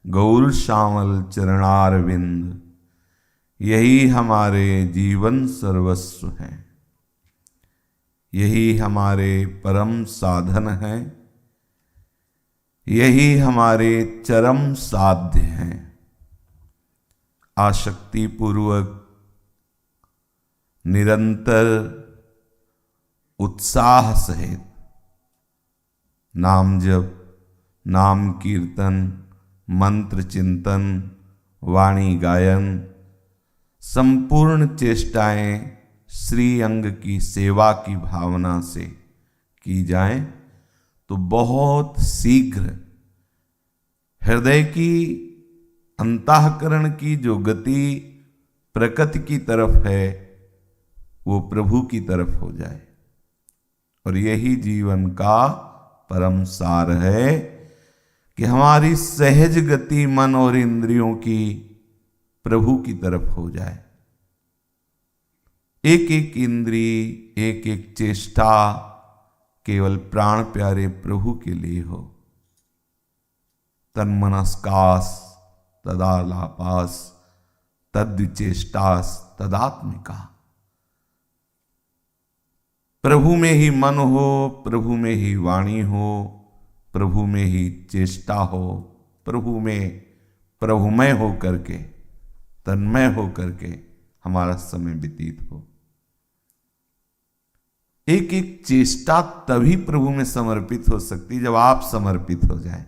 गौर श्यामल चरणारविंद, यही हमारे जीवन सर्वस्व है, यही हमारे परम साधन है, यही हमारे चरम साध्य हैं। आसक्ति पूर्वक निरंतर उत्साह सहित नाम जप, नाम कीर्तन, मंत्र चिंतन, वाणी गायन, संपूर्ण चेष्टाएं श्री अंग की सेवा की भावना से की जाएं तो बहुत शीघ्र हृदय की, अंतःकरण की जो गति प्रकृति की तरफ है वो प्रभु की तरफ हो जाए। और यही जीवन का परम सार है कि हमारी सहज गति मन और इंद्रियों की प्रभु की तरफ हो जाए। एक एक इंद्री, एक एक चेष्टा केवल प्राण प्यारे प्रभु के लिए हो। तन्मनस्कास तदालापास तद्विचेष्टास तदात्मिका। प्रभु में ही मन हो, प्रभु में ही वाणी हो, प्रभु में ही चेष्टा हो, प्रभु में प्रभुमय हो करके, तन्मय हो करके हमारा समय व्यतीत हो। एक एक चेष्टा तभी प्रभु में समर्पित हो सकती जब आप समर्पित हो जाए।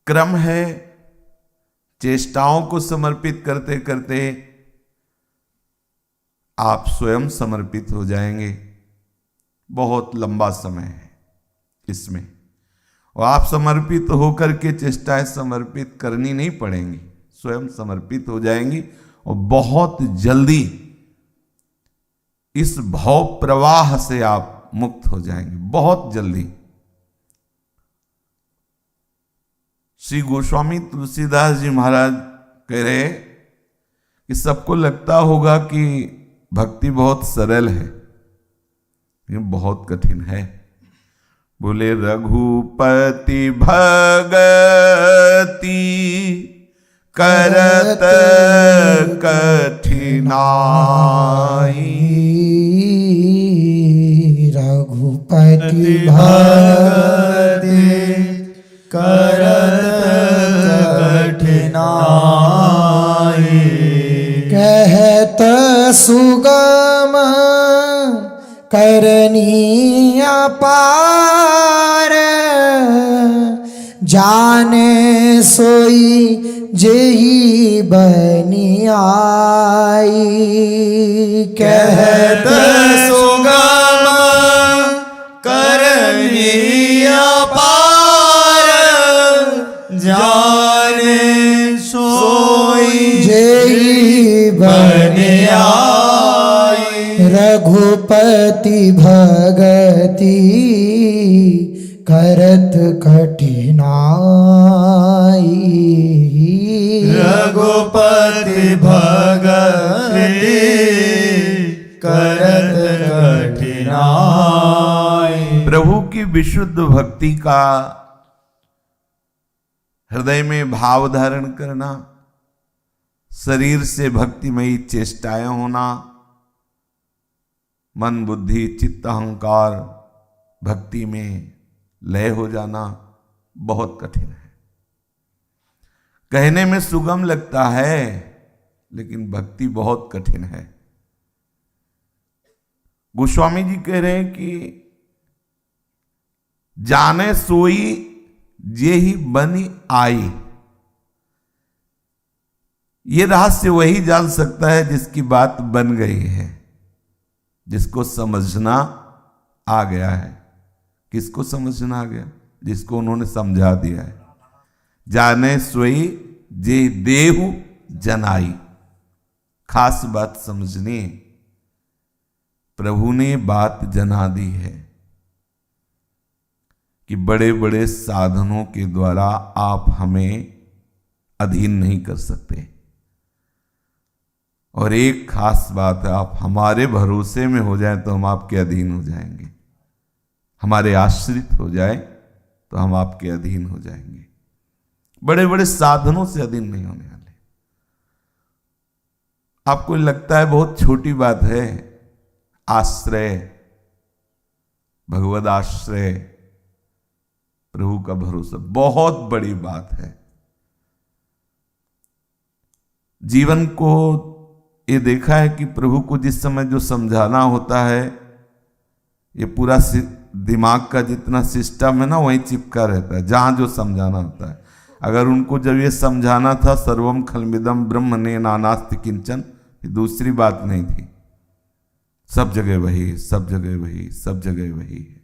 क्रम है, चेष्टाओं को समर्पित करते करते आप स्वयं समर्पित हो जाएंगे। बहुत लंबा समय है इसमें, और आप समर्पित होकर के चेष्टाएं समर्पित करनी नहीं पड़ेंगी, स्वयं समर्पित हो जाएंगी और बहुत जल्दी इस भव प्रवाह से आप मुक्त हो जाएंगे, बहुत जल्दी। श्री गोस्वामी तुलसीदास जी महाराज कह रहे कि सबको लगता होगा कि भक्ति बहुत सरल है, ये बहुत कठिन है। बोले रघुपति भगति करत कठिनाई, रघुपति भगति करत कठिनाई, कहत सुगम करनी अपार, जाने सोई जेहि बनी आई, कहत सुगम करनी अपार, जाने सोई जेहि बनी आई, रघुपति भगति करत कठिनाई, रघुपति भगति करत कठिनाई। प्रभु की विशुद्ध भक्ति का हृदय में भाव धारण करना, शरीर से भक्तिमयी चेष्टाएं होना, मन बुद्धि चित्त अहंकार भक्ति में लय हो जाना बहुत कठिन है। कहने में सुगम लगता है लेकिन भक्ति बहुत कठिन है। गोस्वामी जी कह रहे हैं कि जाने सोई जे ही बनी आई। ये रहस्य वही जान सकता है जिसकी बात बन गई है, जिसको समझना आ गया है। किसको समझना आ गया? जिसको उन्होंने समझा दिया है। जाने सोई जे देहु जनाई। खास बात समझनी, प्रभु ने बात जना दी है कि बड़े बड़े साधनों के द्वारा आप हमें अधीन नहीं कर सकते। और एक खास बात है, आप हमारे भरोसे में हो जाए तो हम आपके अधीन हो जाएंगे, हमारे आश्रित हो जाए तो हम आपके अधीन हो जाएंगे। बड़े बड़े साधनों से अधीन नहीं होने वाले। आपको लगता है बहुत छोटी बात है, आश्रय, भगवद आश्रय, प्रभु का भरोसा बहुत बड़ी बात है। जीवन को ये देखा है कि प्रभु को जिस समय जो समझाना होता है, ये पूरा दिमाग का जितना सिस्टम है ना वहीं चिपका रहता है, जहां जो समझाना होता है। अगर उनको जब ये समझाना था सर्वम खलमिदम ब्रह्म ने नानास्ति किंचन, दूसरी बात नहीं थी, सब जगह वही, सब जगह वही, सब जगह वही है।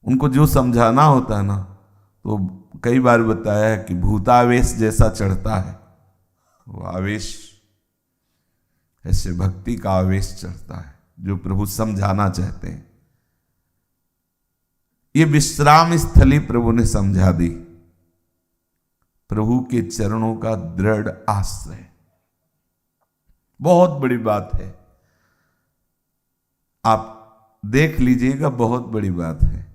उनको जो समझाना होता है ना, तो कई बार बताया है कि भूतावेश जैसा चढ़ता है वो आवेश, ऐसे भक्ति का आवेश चढ़ता है जो प्रभु समझाना चाहते हैं। ये विश्राम स्थली प्रभु ने समझा दी, प्रभु के चरणों का दृढ़ आश्रय, बहुत बड़ी बात है। आप देख लीजिएगा, बहुत बड़ी बात है।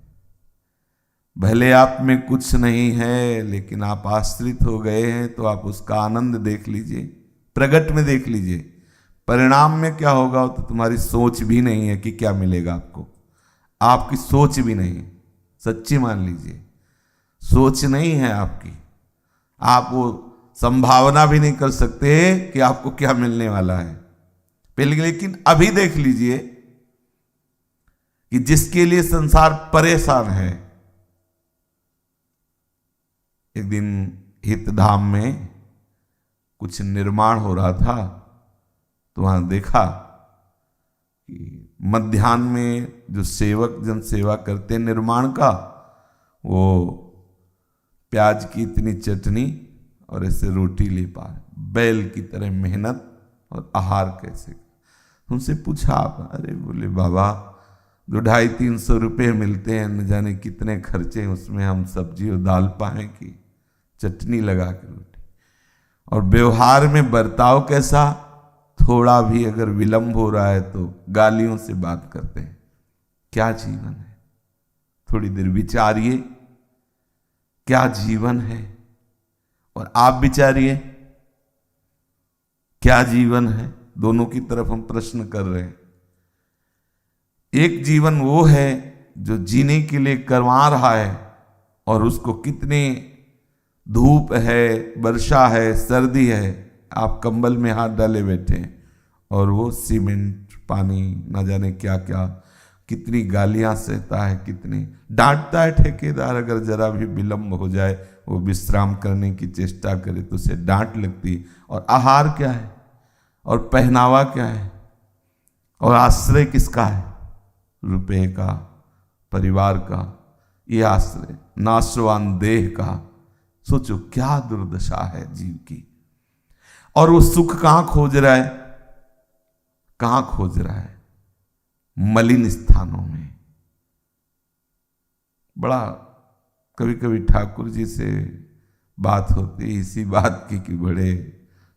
भले आप में कुछ नहीं है, लेकिन आप आश्रित हो गए हैं तो आप उसका आनंद देख लीजिए, प्रगट में देख लीजिए। परिणाम में क्या होगा तो तुम्हारी सोच भी नहीं है कि क्या मिलेगा आपको, आपकी सोच भी नहीं, सच्ची मान लीजिए, सोच नहीं है आपकी। आप वो संभावना भी नहीं कर सकते कि आपको क्या मिलने वाला है पहले। लेकिन अभी देख लीजिए कि जिसके लिए संसार परेशान है, एक दिन हितधाम में कुछ निर्माण हो रहा था, तो वहां देखा कि मध्याह्न में जो सेवक जन सेवा करते हैं निर्माण का, वो प्याज की इतनी चटनी और ऐसे रोटी ले पा रहे, बैल की तरह मेहनत और आहार कैसे। उनसे पूछा, अरे बोले बाबा जो 250-300 रुपये मिलते हैं, न जाने कितने खर्चे उसमें हम सब्जी और दाल पाएं कि चटनी लगा के रोटी, और व्यवहार में बर्ताव कैसा, थोड़ा भी अगर विलंब हो रहा है तो गालियों से बात करते हैं। क्या जीवन है, थोड़ी देर विचारिए, क्या जीवन है। और आप विचारिए क्या जीवन है, दोनों की तरफ हम प्रश्न कर रहे हैं। एक जीवन वो है जो जीने के लिए करवा रहा है, और उसको कितने धूप है, वर्षा है, सर्दी है, आप कंबल में हाथ डाले बैठे हैं, और वो सीमेंट, पानी, ना जाने क्या क्या, कितनी गालियां सहता है, कितनी डांटता है ठेकेदार। अगर जरा भी विलंब हो जाए, वो विश्राम करने की चेष्टा करे तो उसे डांट लगती। और आहार क्या है, और पहनावा क्या है, और आश्रय किसका है, रुपए का, परिवार का, ये आश्रय नाशवान देह का। सोचो क्या दुर्दशा है जीव की। और वो सुख कहां खोज रहा है, कहां खोज रहा है, मलिन स्थानों में। बड़ा कभी कभी ठाकुर जी से बात होती इसी बात की कि बड़े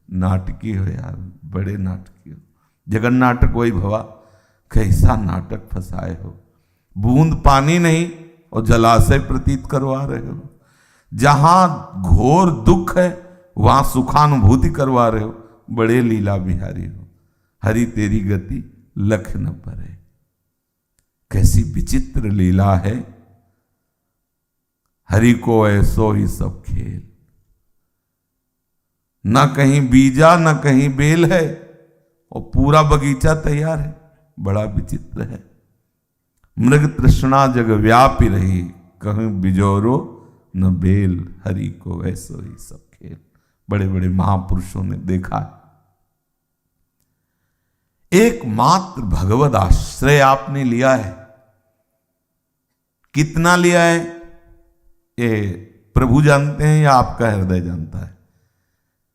नाटकी हो यार, बड़े नाटकी हो, जगन नाटक वही भवा, कैसा नाटक फंसाए हो। बूंद पानी नहीं और जलाशय प्रतीत करवा रहे हो, जहां घोर दुख है वहां सुखानुभूति करवा रहे हो। बड़े लीला बिहारी हो, हरि तेरी गति लख न परे। कैसी विचित्र लीला है, हरि को ऐसो ही सब खेल। न कहीं बीजा न कहीं बेल है, और पूरा बगीचा तैयार है। बड़ा विचित्र है। मृग तृष्णा जग व्यापी रही, कहीं बिजोरो न बेल, हरि को ऐसो ही सब खेल। बड़े बड़े महापुरुषों ने देखा है। एकमात्र भगवद आश्रय आपने लिया है। कितना लिया है ये प्रभु जानते हैं या आपका हृदय जानता है।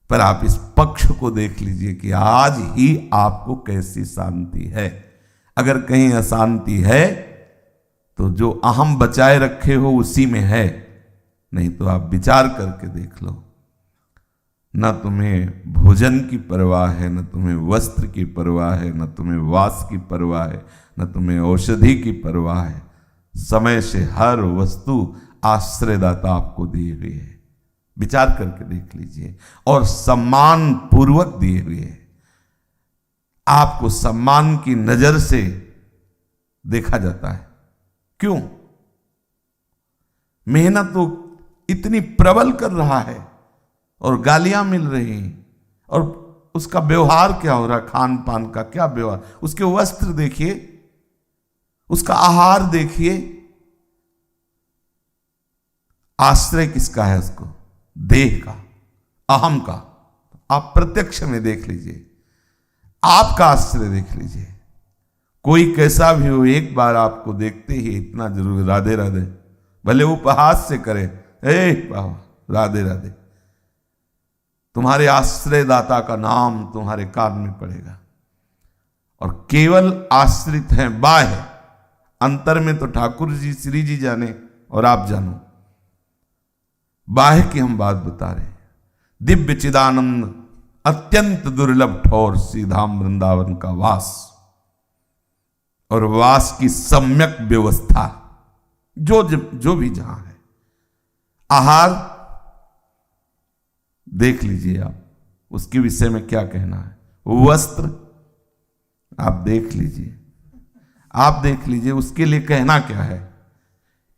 पर आप इस पक्ष को देख लीजिए कि आज ही आपको कैसी शांति है। अगर कहीं अशांति है तो जो अहम बचाए रखे हो उसी में है, नहीं तो आप विचार करके देख लो। न तुम्हें भोजन की परवाह है, न तुम्हें वस्त्र की परवाह है, न तुम्हें वास की परवाह है, न तुम्हें औषधि की परवाह है। समय से हर वस्तु आश्रयदाता आपको दिए हुए है। विचार करके देख लीजिए। और सम्मान पूर्वक दिए हुए है। आपको सम्मान की नजर से देखा जाता है। क्यों? मेहनत तो इतनी प्रबल कर रहा है और गालियां मिल रही हैं, और उसका व्यवहार क्या हो रहा है, खान पान का क्या व्यवहार, उसके वस्त्र देखिए, उसका आहार देखिए। आश्रय किसका है? उसको देह का, अहम का। आप प्रत्यक्ष में देख लीजिए, आपका आश्रय देख लीजिए। कोई कैसा भी हो, एक बार आपको देखते ही इतना जरूर राधे राधे, भले उपहास से करे, राधे राधे, तुम्हारे आश्रयदाता का नाम तुम्हारे कान में पड़ेगा। और केवल आश्रित हैं बाह्य, अंतर में तो ठाकुर जी श्री जी जाने और आप जानो। बाह्य की हम बात बता रहे हैं। दिव्य चिदानंद अत्यंत दुर्लभ ठौर श्रीधाम वृंदावन का वास, और वास की सम्यक व्यवस्था जो भी जहां है। आहार देख लीजिए आप, उसके विषय में क्या कहना है। वस्त्र आप देख लीजिए, आप देख लीजिए, उसके लिए कहना क्या है।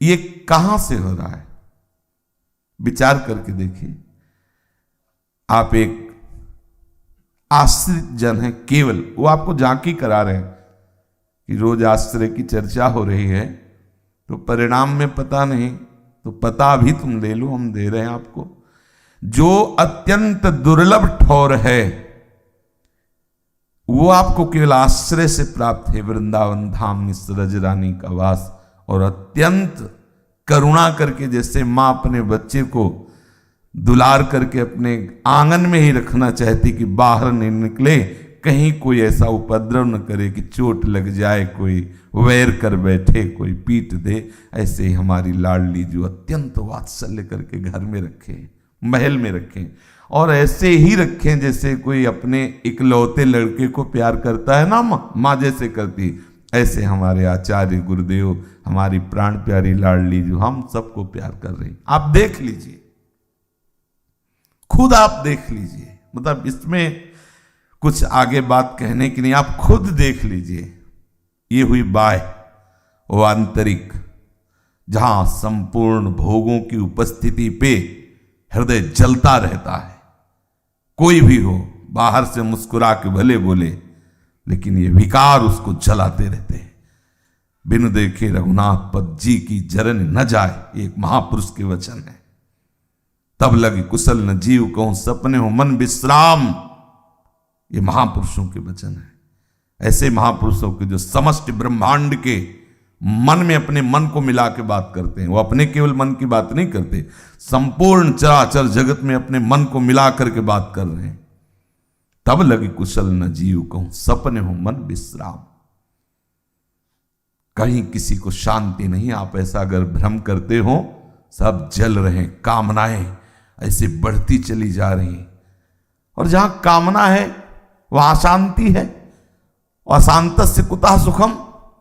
ये कहां से हो रहा है, विचार करके देखिए। आप एक आश्रित जन है, केवल वो आपको झांकी करा रहे हैं कि रोज आश्रय की चर्चा हो रही है, तो परिणाम में पता नहीं, तो पता अभी तुम ले लो, हम दे रहे हैं आपको। जो अत्यंत दुर्लभ ठौर है वो आपको केवल आश्रय से प्राप्त है। वृंदावन धाम में सरज रानी का वास, और अत्यंत करुणा करके, जैसे मां अपने बच्चे को दुलार करके अपने आंगन में ही रखना चाहती कि बाहर नहीं निकले, कहीं कोई ऐसा उपद्रव न करे कि चोट लग जाए, कोई वैर कर बैठे, कोई पीट दे। ऐसे ही हमारी लाडली जो अत्यंत वात्सल्य करके घर में रखे, महल में रखें, और ऐसे ही रखें जैसे कोई अपने इकलौते लड़के को प्यार करता है ना, माँ जैसे करती, ऐसे हमारे आचार्य गुरुदेव, हमारी प्राण प्यारी लाडली जो हम सबको प्यार कर रही। आप देख लीजिए, खुद आप देख लीजिए। मतलब इसमें कुछ आगे बात कहने की नहीं, आप खुद देख लीजिए। ये हुई बाह्य, वो आंतरिक, जहां संपूर्ण भोगों की उपस्थिति पे हृदय जलता रहता है। कोई भी हो, बाहर से मुस्कुरा के भले बोले, लेकिन ये विकार उसको जलाते रहते हैं। बिनु देखे रघुनाथ पद जी की जरन न जाए, एक महापुरुष के वचन है। तब लगे कुशल न जीव कहूं सपने हो मन विश्राम, ये महापुरुषों के वचन है। ऐसे महापुरुषों के जो समस्त ब्रह्मांड के मन में अपने मन को मिला के बात करते हैं। वो अपने केवल मन की बात नहीं करते, संपूर्ण चराचर जगत में अपने मन को मिला करके बात कर रहे हैं। तब लगी कुशल न जीव कहूं सपने हो मन विश्राम। कहीं किसी को शांति नहीं। आप ऐसा अगर भ्रम करते हो, सब जल रहे हैं, कामनाएं ऐसे बढ़ती चली जा रही हैं, और जहां कामना है वहां अशांति है। अशांत से कुतः सुखम,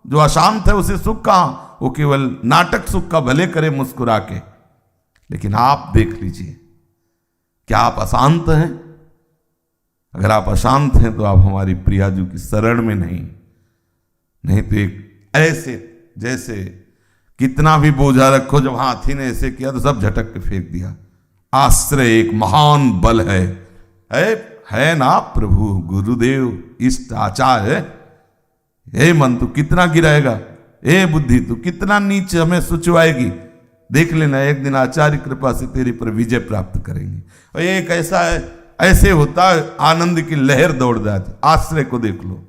जो अशांत है उसे सुख कहां, वो केवल नाटक सुख का भले करे मुस्कुरा के। लेकिन आप देख लीजिए, क्या आप अशांत हैं? अगर आप अशांत हैं तो आप हमारी प्रियाजू की शरण में नहीं तो एक ऐसे जैसे कितना भी बोझा रखो, जब हाथी ने ऐसे किया तो सब झटक के फेंक दिया। आश्रय एक महान बल है ना प्रभु गुरुदेव इष्ट आचार्य। हे मन तू कितना गिराएगा, हे बुद्धि तू कितना नीचे हमें सुचवाएगी। देख लेना, एक दिन आचार्य कृपा से तेरे पर विजय प्राप्त करेंगे। और ये कैसा है, ऐसे होता है, आनंद की लहर दौड़ जाती। आश्रय को देख लो।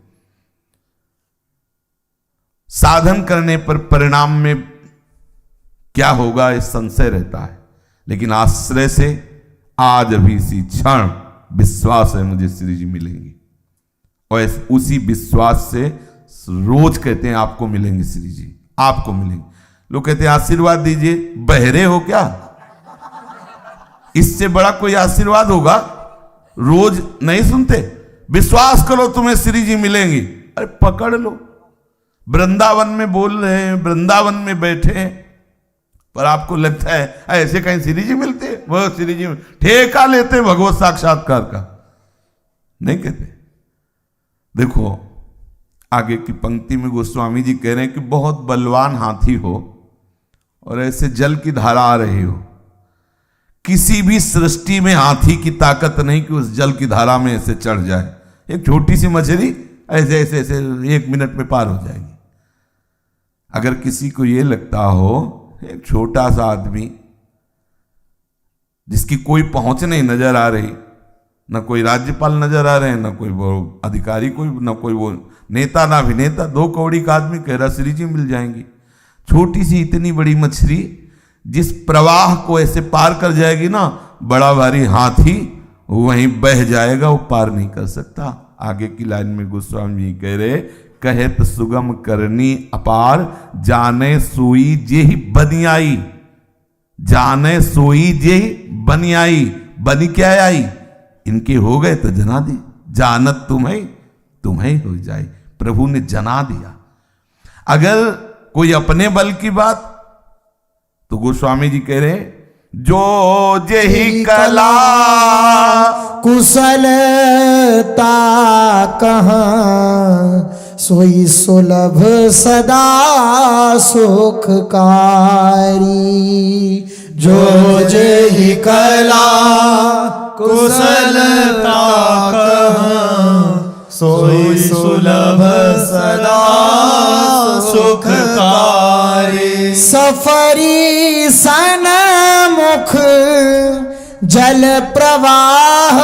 साधन करने पर परिणाम में क्या होगा इस संशय रहता है, लेकिन आश्रय से आज अभी इसी क्षण विश्वास है मुझे श्री जी मिलेंगी, और उसी विश्वास से रोज कहते हैं आपको मिलेंगे श्री जी, आपको मिलेंगे। लोग कहते हैं आशीर्वाद दीजिए, बहरे हो क्या? इससे बड़ा कोई आशीर्वाद होगा? रोज नहीं सुनते, विश्वास करो तुम्हें श्री जी मिलेंगी। अरे पकड़ लो। वृंदावन में बोल रहे हैं, वृंदावन में बैठे हैं, पर आपको लगता है ऐसे कहीं श्री जी मिलते, वह श्री जी ठेका लेते भगवत साक्षात्कार का, नहीं कहते। देखो आगे की पंक्ति में गोस्वामी जी कह रहे हैं कि बहुत बलवान हाथी हो और ऐसे जल की धारा आ रही हो, किसी भी सृष्टि में हाथी की ताकत नहीं कि उस जल की धारा में ऐसे चढ़ जाए। एक छोटी सी मछली ऐसे ऐसे ऐसे 1 मिनट में पार हो जाएगी। अगर किसी को यह लगता हो एक छोटा सा आदमी जिसकी कोई पहुंच नहीं नजर आ रही, न कोई राज्यपाल नजर आ रहे हैं, न कोई वो अधिकारी, कोई न कोई वो नेता ना अभिनेता, 2 कौड़ी का आदमी कह रहा श्री जी मिल जाएंगी। छोटी सी इतनी बड़ी मछली जिस प्रवाह को ऐसे पार कर जाएगी ना, बड़ा भारी हाथी वहीं बह जाएगा, वो पार नहीं कर सकता। आगे की लाइन में गोस्वामी जी कह रहे, कहत सुगम करनी अपार, जाने सोई जे ही बनियाई, जाने सोई जे ही बनियाई। बनी क्या आई? इनके हो गए तो जना दे, जानत तुम्हें हो जाए। प्रभु ने जना दिया। अगर कोई अपने बल की बात, तो गोस्वामी जी कह रहे जो जेहि कला कुशलता कहाँ, सोई सुलभ सदा सुखकारी। जो जेहि कला कुशलता कहाँ, सोई सुलभ सदा सुखकारी। सफरी सनमुख जल प्रवाह,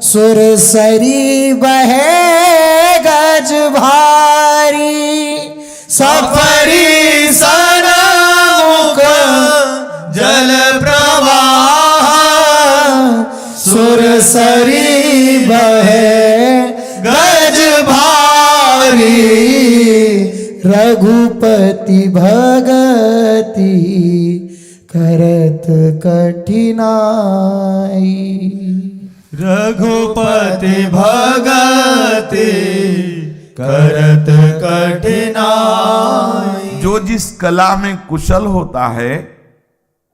सुरसरी बहे गज भारी। सफरी सनमुख जल प्रवाह, सुरसरी बहे गज भारी। रघुपति भगति करत कठिनाई, रघुपति भगति करत कठिनाई। जो जिस कला में कुशल होता है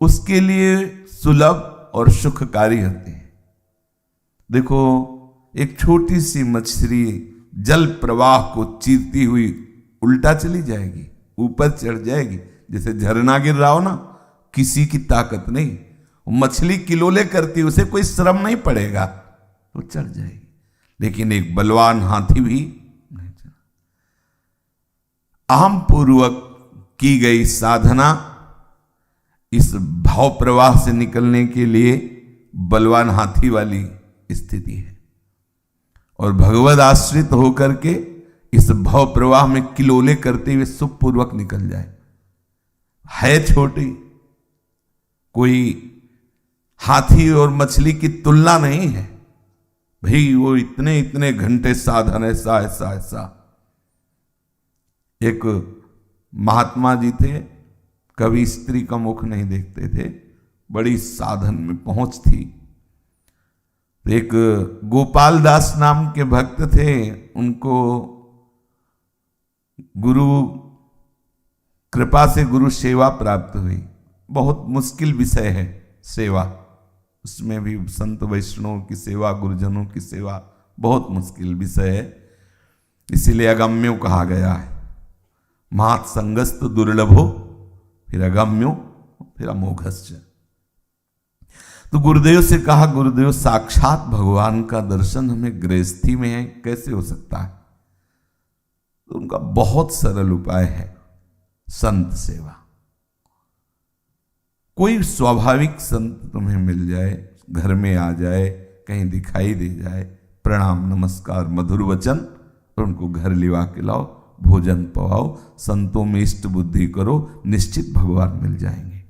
उसके लिए सुलभ और सुखकारी होते हैं। देखो एक छोटी सी मछली जल प्रवाह को चीरती हुई उल्टा चली जाएगी, ऊपर चढ़ जाएगी, जैसे झरना गिर रहा हो ना, किसी की ताकत नहीं। मछली किलोले करती, उसे कोई श्रम नहीं पड़ेगा, वो चढ़ जाएगी। लेकिन एक बलवान हाथी भी नहीं चढ़ा। अहम पूर्वक की गई साधना इस भाव प्रवाह से निकलने के लिए बलवान हाथी वाली स्थिति है, और भगवद आश्रित होकर के इस भाव प्रवाह में किलोले करते हुए सुखपूर्वक निकल जाए। है छोटी, कोई हाथी और मछली की तुलना नहीं है भाई। वो इतने इतने घंटे साधन, ऐसा ऐसा ऐसा। एक महात्मा जी थे, कभी स्त्री का मुख नहीं देखते थे, बड़ी साधन में पहुंच थी। एक गोपाल दास नाम के भक्त थे, उनको गुरु कृपा से गुरु सेवा प्राप्त हुई। बहुत मुश्किल विषय है सेवा, उसमें भी संत वैष्णव की सेवा, गुरुजनों की सेवा बहुत मुश्किल विषय है, इसीलिए अगम्यो कहा गया है। महत् संगस्त दुर्लभो, फिर अगम्यो, फिर अमोघश्च। तो गुरुदेव से कहा, गुरुदेव साक्षात भगवान का दर्शन हमें गृहस्थी में है, कैसे हो सकता है? तो उनका बहुत सरल उपाय है संत सेवा। कोई स्वाभाविक संत तुम्हें मिल जाए, घर में आ जाए, कहीं दिखाई दे जाए, प्रणाम नमस्कार मधुर वचन, और उनको घर लिवा के लाओ, भोजन पवाओ, संतों में इष्ट बुद्धि करो, निश्चित भगवान मिल जाएंगे।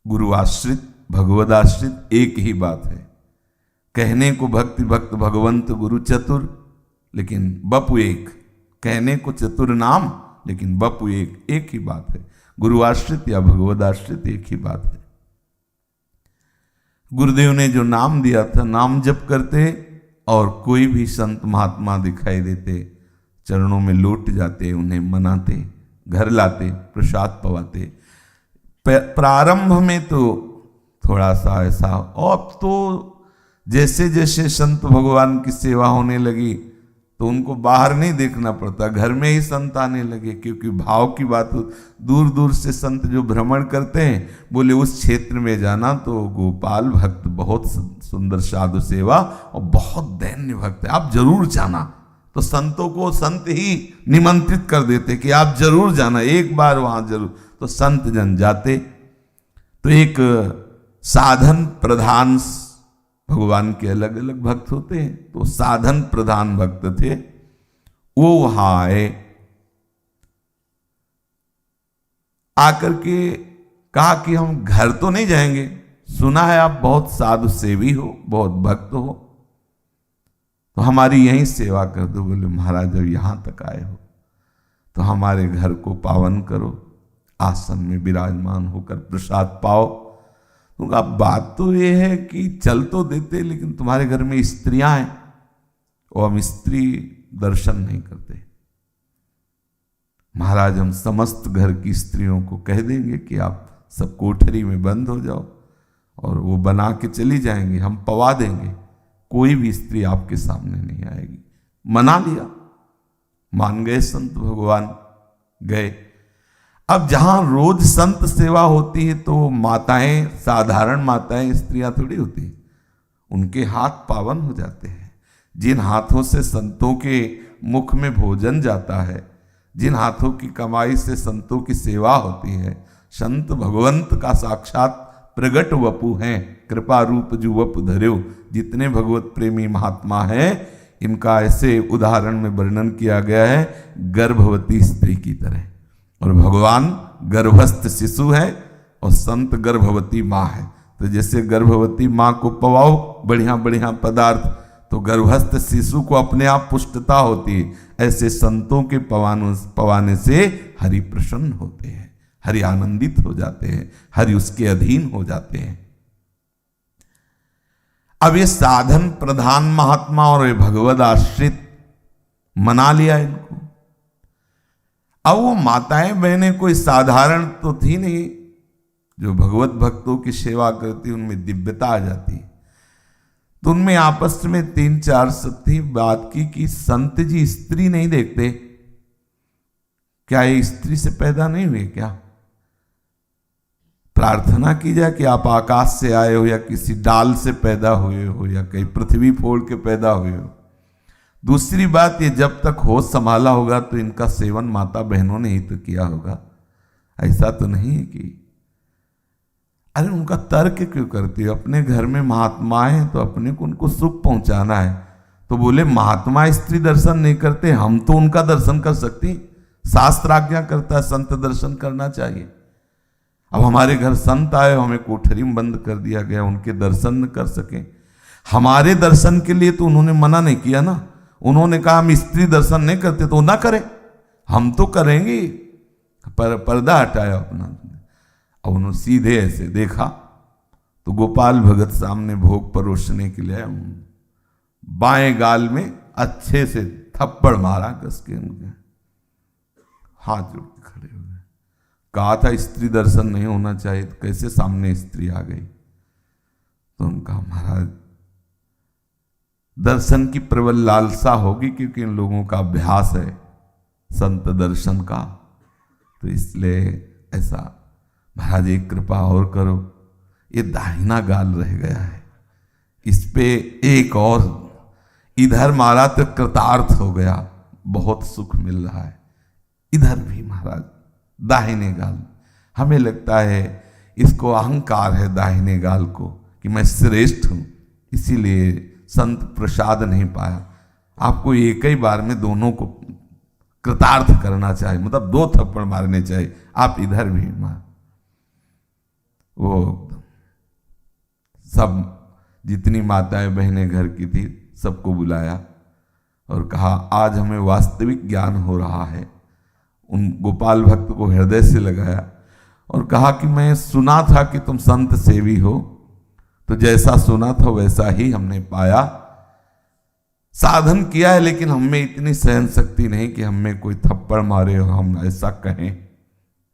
गुरु आश्रित भगवद आश्रित एक ही बात है। कहने को भक्ति भक्त भगवंत गुरु चतुर, लेकिन बपु एक। कहने को चतुर नाम, लेकिन बपु एक। एक ही बात है, गुरु आश्रित या भगवद आश्रित, एक ही बात है। गुरुदेव ने जो नाम दिया था, नाम जप करते और कोई भी संत महात्मा दिखाई देते, चरणों में लौट जाते, उन्हें मनाते, घर लाते, प्रसाद पवाते। प्रारंभ में तो थोड़ा सा ऐसा, और अब तो जैसे जैसे संत भगवान की सेवा होने लगी तो उनको बाहर नहीं देखना पड़ता, घर में ही संत आने लगे, क्योंकि भाव की बात। दूर दूर से संत जो भ्रमण करते हैं, बोले उस क्षेत्र में जाना तो गोपाल भक्त बहुत सुंदर साधु सेवा और बहुत दैन्य भक्त है, आप जरूर जाना। तो संतों को संत ही निमंत्रित कर देते कि आप जरूर जाना, एक बार वहां जरूर। तो संत जन जाते। तो एक साधन प्रधान, भगवान के अलग अलग भक्त होते हैं, तो साधन प्रधान भक्त थे, वो वहां आए। आकर के कहा कि हम घर तो नहीं जाएंगे, सुना है आप बहुत साधु सेवी हो, बहुत भक्त हो, तो हमारी यहीं सेवा कर दो। बोले महाराज जब यहां तक आए हो तो हमारे घर को पावन करो, आसन में विराजमान होकर प्रसाद पाओ। तो अब बात तो ये है कि चल तो देते, लेकिन तुम्हारे घर में स्त्रियां हैं और हम स्त्री दर्शन नहीं करते। महाराज हम समस्त घर की स्त्रियों को कह देंगे कि आप सब कोठरी में बंद हो जाओ, और वो बना के चली जाएंगे, हम पवा देंगे, कोई भी स्त्री आपके सामने नहीं आएगी। मना लिया, मान गए संत भगवान, गए। अब जहां रोज संत सेवा होती है तो माताएं, साधारण माताएं, स्त्रियां थोड़ी होती हैं, उनके हाथ पावन हो जाते हैं। जिन हाथों से संतों के मुख में भोजन जाता है, जिन हाथों की कमाई से संतों की सेवा होती है, संत भगवंत का साक्षात प्रगट वपु हैं, कृपा रूप जो वपु धर्यो। जितने भगवत प्रेमी महात्मा हैं, इनका ऐसे उदाहरण में वर्णन किया गया है, गर्भवती स्त्री की तरह। और भगवान गर्भस्थ शिशु है और संत गर्भवती माँ है। तो जैसे गर्भवती माँ को पवाओ बढ़िया बढ़िया पदार्थ, तो गर्भस्थ शिशु को अपने आप पुष्टता होती है। ऐसे संतों के पवाने से हरि प्रसन्न होते हैं, हरि आनंदित हो जाते हैं, हरि उसके अधीन हो जाते हैं। अब ये साधन प्रधान महात्मा और ये भगवद आश्रित मना लिया इनको। अब वो माताएं बहनें कोई साधारण तो थी नहीं, जो भगवत भक्तों की सेवा करती उनमें दिव्यता आ जाती। तो उनमें आपस में 3-4 सत्ती बात की कि संत जी स्त्री नहीं देखते क्या, ये स्त्री से पैदा नहीं हुए क्या? प्रार्थना की जाए कि आप आकाश से आए हो, या किसी डाल से पैदा हुए हो, या कहीं पृथ्वी फोड़ के पैदा हुए हो। दूसरी बात, ये जब तक होश संभाला होगा तो इनका सेवन माता बहनों ने ही तो किया होगा, ऐसा तो नहीं है कि। अरे उनका तर्क क्यों करती है? अपने घर में महात्मा है तो अपने को उनको सुख पहुंचाना है। तो बोले महात्मा स्त्री दर्शन नहीं करते, हम तो उनका दर्शन कर सकती, शास्त्र आज्ञा करता है संत दर्शन करना चाहिए। अब हमारे घर संत आए, हमें कोठरी में बंद कर दिया गया, उनके दर्शन न कर सके। हमारे दर्शन के लिए तो उन्होंने मना नहीं किया ना, उन्होंने कहा हम स्त्री दर्शन नहीं करते तो ना करें, हम तो करेंगे। पर पर्दा हटाया अपना, और उन्होंने सीधे ऐसे देखा तो गोपाल भगत सामने भोग परोसने के लिए बाएं गाल में अच्छे से थप्पड़ मारा कस के, उनके हाथ जोड़ के खड़े हो गए। कहा था स्त्री दर्शन नहीं होना चाहिए, तो कैसे सामने स्त्री आ गई? तो उनका महाराज दर्शन की प्रबल लालसा होगी, क्योंकि इन लोगों का अभ्यास है संत दर्शन का, तो इसलिए ऐसा। महाराज एक कृपा और करो, ये दाहिना गाल रह गया है, इस पे एक और इधर मारा तो कृतार्थ हो गया, बहुत सुख मिल रहा है। इधर भी महाराज दाहिने गाल, हमें लगता है इसको अहंकार है दाहिने गाल को कि मैं श्रेष्ठ हूं, इसीलिए संत प्रसाद नहीं पाया। आपको एक ही बार में दोनों को कृतार्थ करना चाहिए, मतलब 2 थप्पड़ मारने चाहिए। आप इधर भी मार, वो सब जितनी माताएं बहनें घर की थी सबको बुलाया और कहा आज हमें वास्तविक ज्ञान हो रहा है। उन गोपाल भक्त को हृदय से लगाया और कहा कि मैं सुना था कि तुम संत सेवी हो, तो जैसा सुना था वैसा ही हमने पाया। साधन किया है, लेकिन हमें इतनी सहन शक्ति नहीं कि हमें कोई थप्पड़ मारे और हम ऐसा कहें।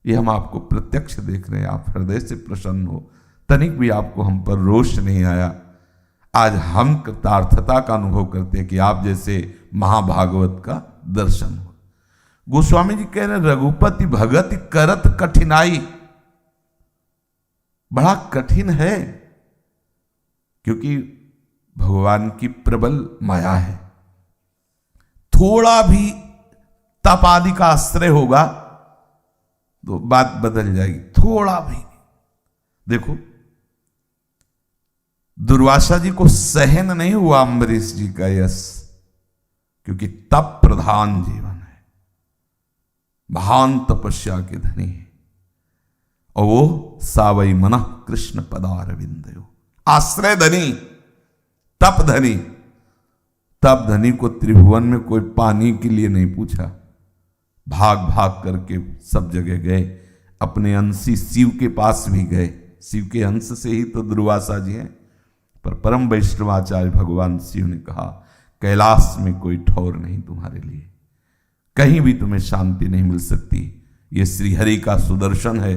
ये हम आपको प्रत्यक्ष देख रहे हैं, आप हृदय से प्रसन्न हो, तनिक भी आपको हम पर रोष नहीं आया। आज हम कृतार्थता का अनुभव करते हैं कि आप जैसे महाभागवत का दर्शन हो। गोस्वामी जी कह रहे रघुपति भगति करत कठिनाई, बड़ा कठिन है, क्योंकि भगवान की प्रबल माया है। थोड़ा भी तप आदि का आश्रय होगा तो बात बदल जाएगी, थोड़ा भी। देखो दुर्वासा जी को सहन नहीं हुआ अम्बरीश जी का यश, क्योंकि तप प्रधान जीवन है, महान तपस्या के धनी है, और वो सावई मन कृष्ण पदारविंदयो, आश्रय धनी, तप धनी। तप धनी को त्रिभुवन में कोई पानी के लिए नहीं पूछा, भाग भाग करके सब जगह गए, अपने अंशी शिव के पास भी गए, शिव के अंश से ही तो दुर्वासा जी हैं। पर परम वैष्णवाचार्य भगवान शिव ने कहा कैलाश में कोई ठौर नहीं तुम्हारे लिए, कहीं भी तुम्हें शांति नहीं मिल सकती। ये श्रीहरि का सुदर्शन है,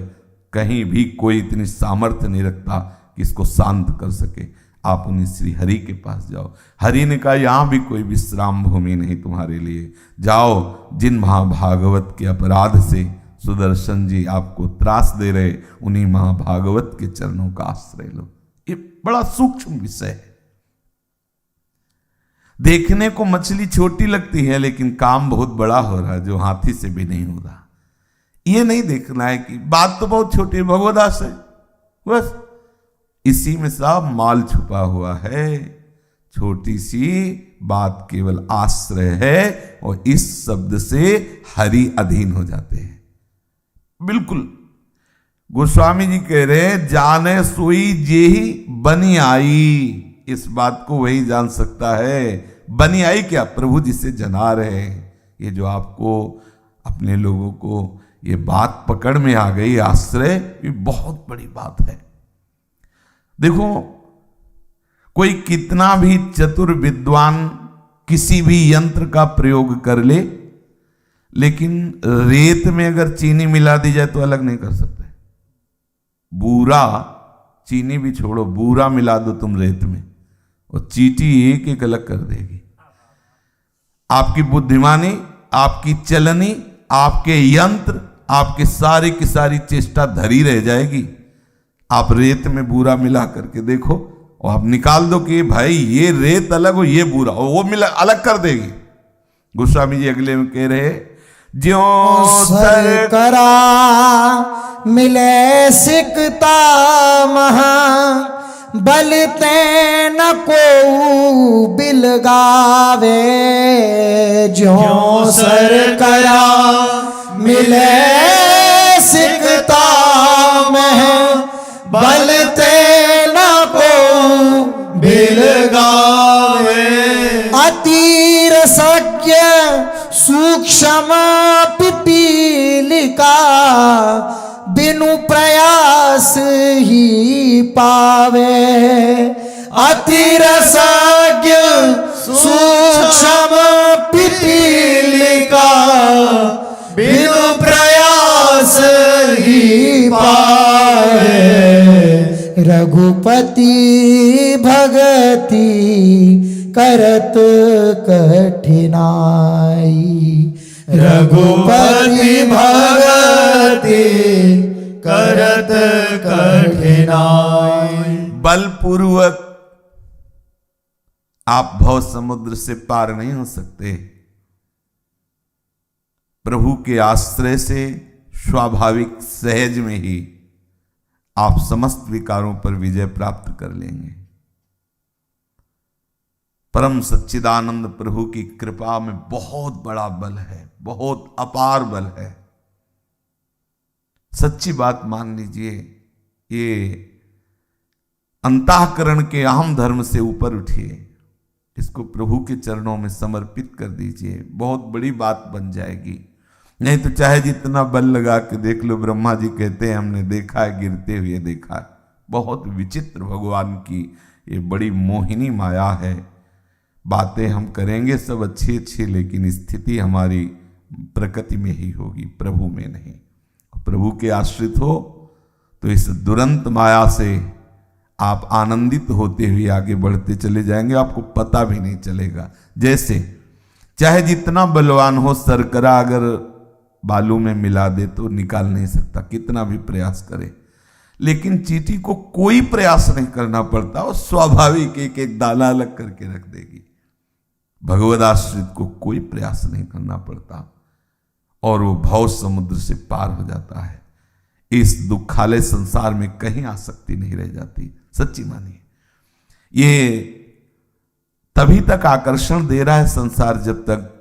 कहीं भी कोई इतनी सामर्थ्य नहीं रखता कि इसको शांत कर सके। आप उन्हीं श्रीहरि के पास जाओ। हरि ने कहा यहां भी कोई विश्राम भूमि नहीं तुम्हारे लिए, जाओ जिन महाभागवत के अपराध से सुदर्शन जी आपको त्रास दे रहे, उन्हीं महाभागवत के चरणों का आश्रय लो। ये बड़ा सूक्ष्म विषय है। देखने को मछली छोटी लगती है, लेकिन काम बहुत बड़ा हो रहा है, जो हाथी से भी नहीं हो रहा। ये नहीं देखना है कि बात तो बहुत छोटी है, भगवदास है, बस इसी में सब माल छुपा हुआ है। छोटी सी बात केवल आश्रय है, और इस शब्द से हरि अधीन हो जाते हैं। बिल्कुल गोस्वामी जी कह रहे जाने सोई जेही बनी आई, इस बात को वही जान सकता है। बनी आई क्या? प्रभु जिसे जना रहे हैं। ये जो आपको अपने लोगों को ये बात पकड़ में आ गई, आश्रय, ये बहुत बड़ी बात है। देखो कोई कितना भी चतुर विद्वान किसी भी यंत्र का प्रयोग कर ले, लेकिन रेत में अगर चीनी मिला दी जाए तो अलग नहीं कर सकते। बूरा, चीनी भी छोड़ो, बूरा मिला दो तुम रेत में, और चींटी एक एक अलग कर देगी। आपकी बुद्धिमानी, आपकी चलनी, आपके यंत्र, आपके सारी की सारी चेष्टा धरी रह जाएगी। आप रेत में बूरा मिला करके देखो, और आप निकाल दो कि भाई ये रेत अलग हो, ये बूरा, और वो मिला अलग कर देगी। गोस्वामी जी अगले में कह रहे ज्यों सर करा मिले सिकता महा, बलते न को बिल गावे। ज्यों सर करा मिले सिकता महा, बलते न को बिल गावे। अति रसज्ञ सूक्ष्म पिपीलिका, बिनु प्रयास ही पावे। अति रसज्ञ सूक्ष्म पिपीलिका, बिनु प्रयास ही पावे। रघुपति भगति करत कठिनाई, रघुपति भगति करत कठिनाई। बलपूर्वक आप भव समुद्र से पार नहीं हो सकते। प्रभु के आश्रय से स्वाभाविक सहज में ही आप समस्त विकारों पर विजय प्राप्त कर लेंगे। परम सच्चिदानंद प्रभु की कृपा में बहुत बड़ा बल है, बहुत अपार बल है। सच्ची बात मान लीजिए, ये अंतःकरण के अहम धर्म से ऊपर उठिए, इसको प्रभु के चरणों में समर्पित कर दीजिए, बहुत बड़ी बात बन जाएगी। नहीं तो चाहे जितना बल लगा के देख लो, ब्रह्मा जी कहते हैं हमने देखा है, गिरते हुए देखा है। बहुत विचित्र भगवान की ये बड़ी मोहिनी माया है। बातें हम करेंगे सब अच्छी अच्छी, लेकिन स्थिति हमारी प्रकृति में ही होगी, प्रभु में नहीं। प्रभु के आश्रित हो तो इस दुरंत माया से आप आनंदित होते हुए आगे बढ़ते चले जाएंगे, आपको पता भी नहीं चलेगा। जैसे चाहे जितना बलवान हो, सरकरा अगर बालू में मिला दे तो निकाल नहीं सकता, कितना भी प्रयास करे। लेकिन चींटी को कोई प्रयास नहीं करना पड़ता, वो स्वाभाविक एक एक दाना अलग करके रख देगी। भगवद आश्रित को कोई प्रयास नहीं करना पड़ता और वो भव समुद्र से पार हो जाता है। इस दुखालय संसार में कहीं आसक्ति नहीं रह जाती। सच्ची मानिए, ये तभी तक आकर्षण दे रहा है संसार जब तक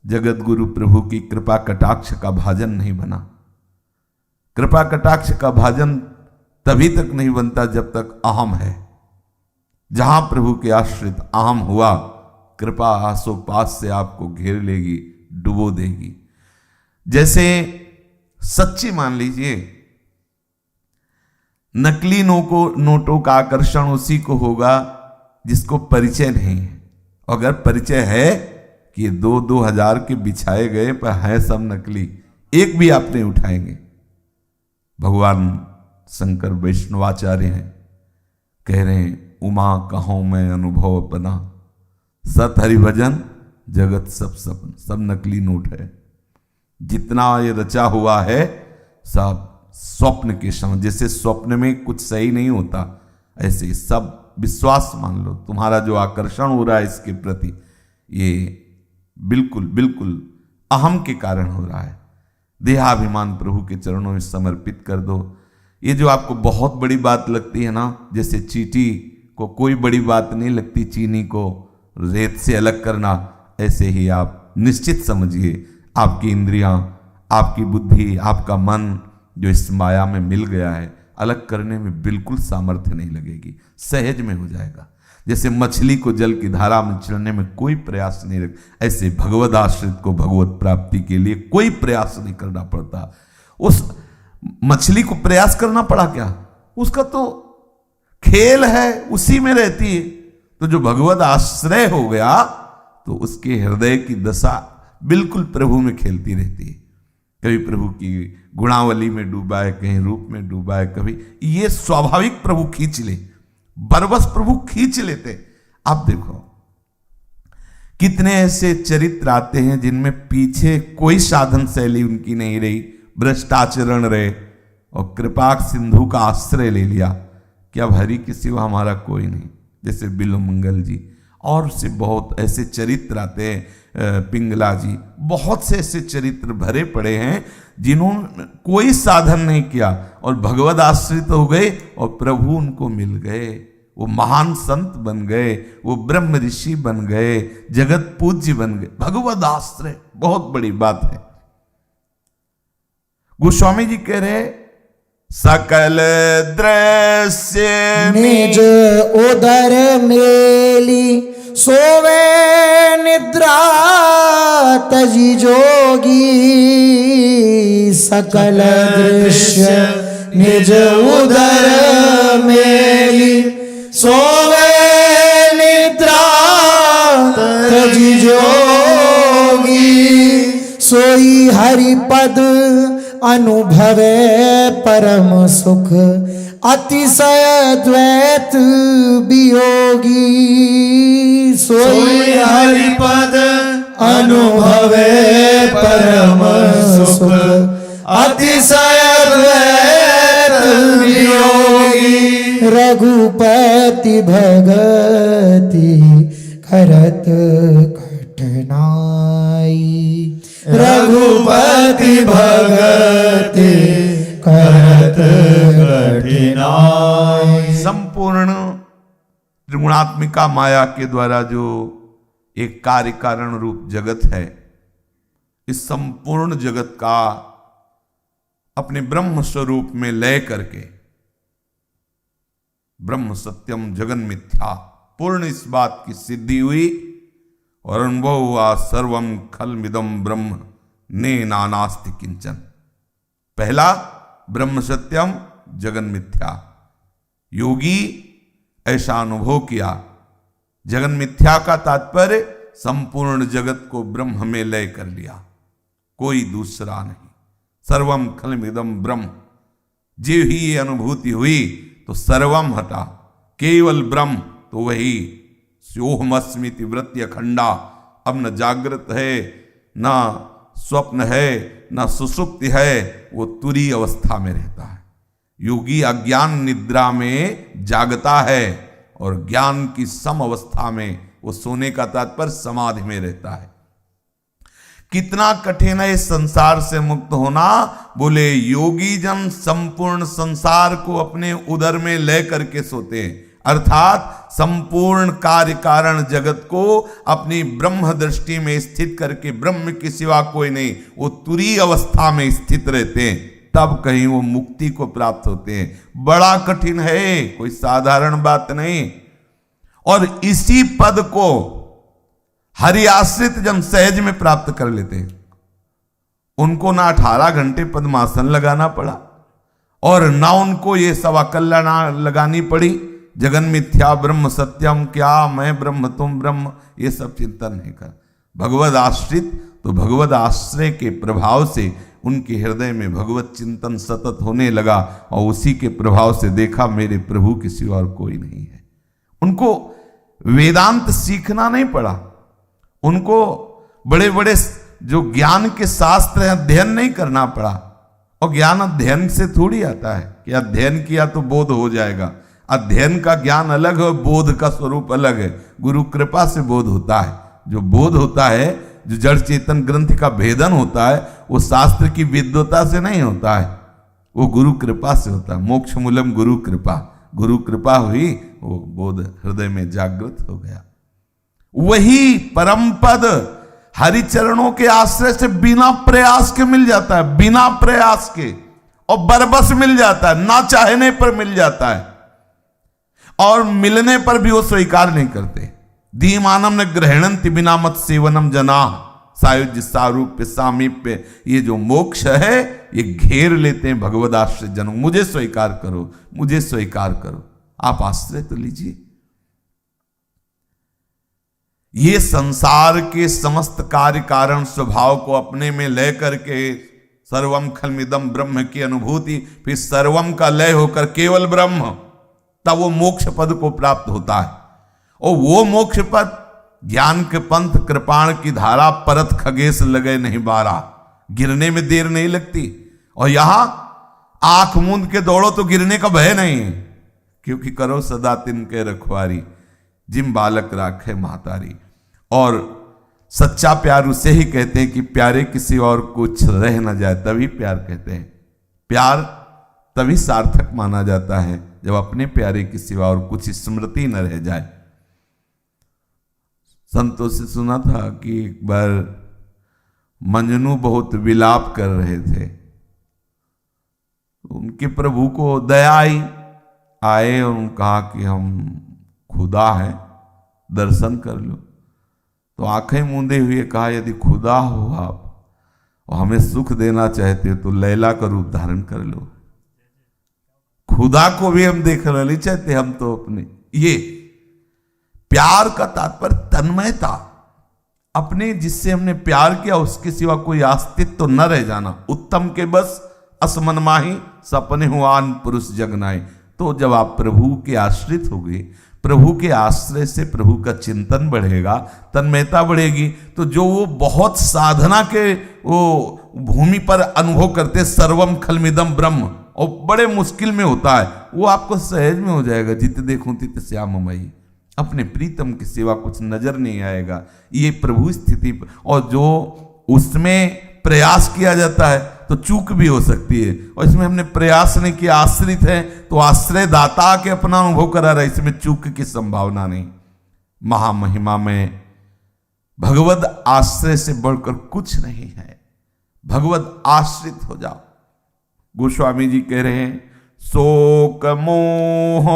जगत गुरु प्रभु की कृपा कटाक्ष का भाजन नहीं बना। कृपा कटाक्ष का भाजन तभी तक नहीं बनता जब तक अहम है। जहां प्रभु के आश्रित अहम हुआ, कृपा आसोपास से आपको घेर लेगी, डुबो देगी। जैसे सच्ची मान लीजिए, नकली नोटों का आकर्षण उसी को होगा जिसको परिचय नहीं है। अगर परिचय है कि ये 2,000 के बिछाए गए पर है सब नकली, एक भी आप नहीं उठाएंगे। भगवान शंकर वैष्णवाचार्य हैं, कह रहे हैं, उमा कहूं मैं अनुभव अपना, सत हरि भजन जगत सब सपन। सब नकली नोट है। जितना ये रचा हुआ है सब स्वप्न के समान। जैसे स्वप्न में कुछ सही नहीं होता, ऐसे सब विश्वास मान लो। तुम्हारा जो आकर्षण हो रहा है इसके प्रति, ये बिल्कुल बिल्कुल अहम के कारण हो रहा है। देहाभिमान प्रभु के चरणों में समर्पित कर दो। ये जो आपको बहुत बड़ी बात लगती है ना, जैसे चींटी को कोई बड़ी बात नहीं लगती चीनी को रेत से अलग करना, ऐसे ही आप निश्चित समझिए आपकी इंद्रियां, आपकी बुद्धि, आपका मन जो इस माया में मिल गया है, अलग करने में बिल्कुल सामर्थ्य नहीं लगेगी, सहज में हो जाएगा। जैसे मछली को जल की धारा में चलने में कोई प्रयास नहीं रख, ऐसे भगवद आश्रित को भगवत प्राप्ति के लिए कोई प्रयास नहीं करना पड़ता। उस मछली को प्रयास करना पड़ा क्या? उसका तो खेल है, उसी में रहती है। तो जो भगवद आश्रय हो गया तो उसके हृदय की दशा बिल्कुल प्रभु में खेलती रहती है। कभी प्रभु की गुणावली में डूबा है, कहीं रूप में डूबा है, कभी ये स्वाभाविक प्रभु खींच ले, बरबस प्रभु खींच लेते। आप देखो कितने ऐसे चरित्र आते हैं जिनमें पीछे कोई साधन शैली उनकी नहीं रही, भ्रष्टाचरण रहे और कृपा सिंधु का आश्रय ले लिया कि अब हरि के सिवा हमारा कोई नहीं। जैसे बिलोमंगल जी और से बहुत ऐसे चरित्र आते हैं, पिंगला जी, बहुत से ऐसे चरित्र भरे पड़े हैं जिन्होंने कोई साधन नहीं किया और भगवद आश्रित हो गए और प्रभु उनको मिल गए। वो महान संत बन गए, वो ब्रह्म ऋषि बन गए, जगत पूज्य बन गए। भगवद आश्रय बहुत बड़ी बात है। गोस्वामी जी कह रहे, सकल दृश्य निज उदर मेली सोवे निद्रा तजी जोगी। सकल दृश्य निज उदर मेली सोवे निद्रा तजी जोगी। सोई हरिपद अनुभवे परम सुख अतिशय द्वैत वियोगी। सोई हरिपद अनुभवे परम सुख अतिशय द्वैत वियोगी। रघुपति भगति करत कठिनाई। रघुपति भगति करत कठिनाई। संपूर्ण त्रिगुणात्मिका माया के द्वारा जो एक कार्य कारण रूप जगत है, इस संपूर्ण जगत का अपने ब्रह्म स्वरूप में लय करके, ब्रह्म सत्यम जगन मिथ्या, पूर्ण इस बात की सिद्धि हुई और अनुभव हुआ, सर्वम खलमिदम ब्रह्म ने नानास्ति किंचन। पहला ब्रह्म सत्यम जगन मिथ्या। योगी ऐसा अनुभव किया जगन मिथ्या का तात्पर्य संपूर्ण जगत को ब्रह्म में लय कर लिया, कोई दूसरा नहीं। सर्वम खलमिदम ब्रह्म, जो ही ये अनुभूति हुई तो सर्वम हटा, केवल ब्रह्म, तो वही स्योहमस्मिति वृत्ति अखंडा। अब न जागृत है, न स्वप्न है, न सुषुप्ति है, वो तुरी अवस्था में रहता है। योगी अज्ञान निद्रा में जागता है और ज्ञान की सम अवस्था में, वो सोने का तात्पर्य समाधि में रहता है। कितना कठिन है इस संसार से मुक्त होना। बोले योगी जन संपूर्ण संसार को अपने उदर में ले करके सोते हैं, अर्थात संपूर्ण कार्य कारण जगत को अपनी ब्रह्म दृष्टि में स्थित करके, ब्रह्म के सिवा कोई नहीं, वो तुरी अवस्था में स्थित रहते हैं, तब कहीं वो मुक्ति को प्राप्त होते हैं। बड़ा कठिन है, कोई साधारण बात नहीं। और इसी पद को हरि आश्रित जन सहज में प्राप्त कर लेते हैं। उनको ना 18 घंटे पद्मासन लगाना पड़ा और ना उनको ये सवाकल्ला ना लगानी पड़ी, जगन मिथ्या ब्रह्म सत्यम, क्या मैं ब्रह्म तुम ब्रह्म, ये सब चिंतन नहीं कर। भगवद आश्रित तो भगवद आश्रय के प्रभाव से उनके हृदय में भगवत चिंतन सतत होने लगा और उसी के प्रभाव से देखा मेरे प्रभु के सिवा और कोई नहीं है। उनको वेदांत सीखना नहीं पड़ा, उनको बड़े बड़े जो ज्ञान के शास्त्र हैं अध्ययन नहीं करना पड़ा। और ज्ञान अध्ययन से थोड़ी आता है कि अध्ययन किया तो बोध हो जाएगा। अध्ययन का ज्ञान अलग है, बोध का स्वरूप अलग है। गुरु कृपा से बोध होता है। जो बोध होता है, जो जड़ चेतन ग्रंथ का भेदन होता है, वो शास्त्र की विद्वता से नहीं होता है, वो गुरु कृपा से होता है। मोक्ष मूलम गुरु कृपा, गुरु कृपा हुई, वो बोध हृदय में जागृत हो गया। वही परम पद हरि चरणों के आश्रय से बिना प्रयास के मिल जाता है, बिना प्रयास के, और बरबस मिल जाता है, ना चाहने पर मिल जाता है। और मिलने पर भी वो स्वीकार नहीं करते। दीमानम न ग्रहणंति बिना मत सेवनम जना, सायुज्य सारूप्य सामीप्य, ये जो मोक्ष है ये घेर लेते हैं भगवद आश्रय जनों। मुझे स्वीकार करो, मुझे स्वीकार करो, आप आश्रय तो लीजिए। ये संसार के समस्त कार्य कारण स्वभाव को अपने में ले करके सर्वम खलमिदम ब्रह्म की अनुभूति, फिर सर्वम का लय होकर केवल ब्रह्म, तब वो मोक्ष पद को प्राप्त होता है। और वो मोक्ष पद ज्ञान के पंथ कृपाण की धारा परत खगेश लगे नहीं बारा, गिरने में देर नहीं लगती। और यहां आंख मूंद के दौड़ो तो गिरने का भय नहीं है, क्योंकि करो सदा तिनके रखवारी, जिम बालक राखे महतारी। और सच्चा प्यार उसे ही कहते हैं कि प्यारे किसी और कुछ रह न जाए, तभी प्यार कहते हैं। प्यार तभी सार्थक माना जाता है जब अपने प्यारे की सिवा और कुछ स्मृति न रह जाए। संतों से सुना था कि एक बार मंजनू बहुत विलाप कर रहे थे, उनके प्रभु को दया आई, आए और उन्होंने कहा कि हम खुदा हैं, दर्शन कर लो। तो आंखें मूंदे हुए कहा, यदि खुदा हो आप और हमें सुख देना चाहते हो तो लैला का रूप धारण कर लो। खुदा को भी हम देखना नहीं चाहते, हम तो अपने। ये प्यार का तात्पर्य तन्मयता, अपने जिससे हमने प्यार किया उसके सिवा कोई अस्तित्व तो न रह जाना। उत्तम के बस असमन माही, सपने हुआन पुरुष जगनाए। तो जब आप प्रभु के आश्रित हो गए, प्रभु के आश्रय से प्रभु का चिंतन बढ़ेगा, तन्मयता बढ़ेगी, तो जो वो बहुत साधना के वो भूमि पर अनुभव करते सर्वम खलमिदम ब्रह्म, और बड़े मुश्किल में होता है, वो आपको सहज में हो जाएगा। जित देखूं तित श्याममयी, अपने प्रीतम की सेवा कुछ नजर नहीं आएगा। ये प्रभु स्थिति, और जो उसमें प्रयास किया जाता है तो चूक भी हो सकती है, और इसमें हमने प्रयास नहीं किया, आश्रित है तो आश्रय दाता के अपना अनुभव करा रहा है, इसमें चूक की संभावना नहीं। महामहिमा में भगवद आश्रय से बढ़कर कुछ नहीं है। भगवद आश्रित हो जाओ। गोस्वामी जी कह रहे हैं, शोक मोह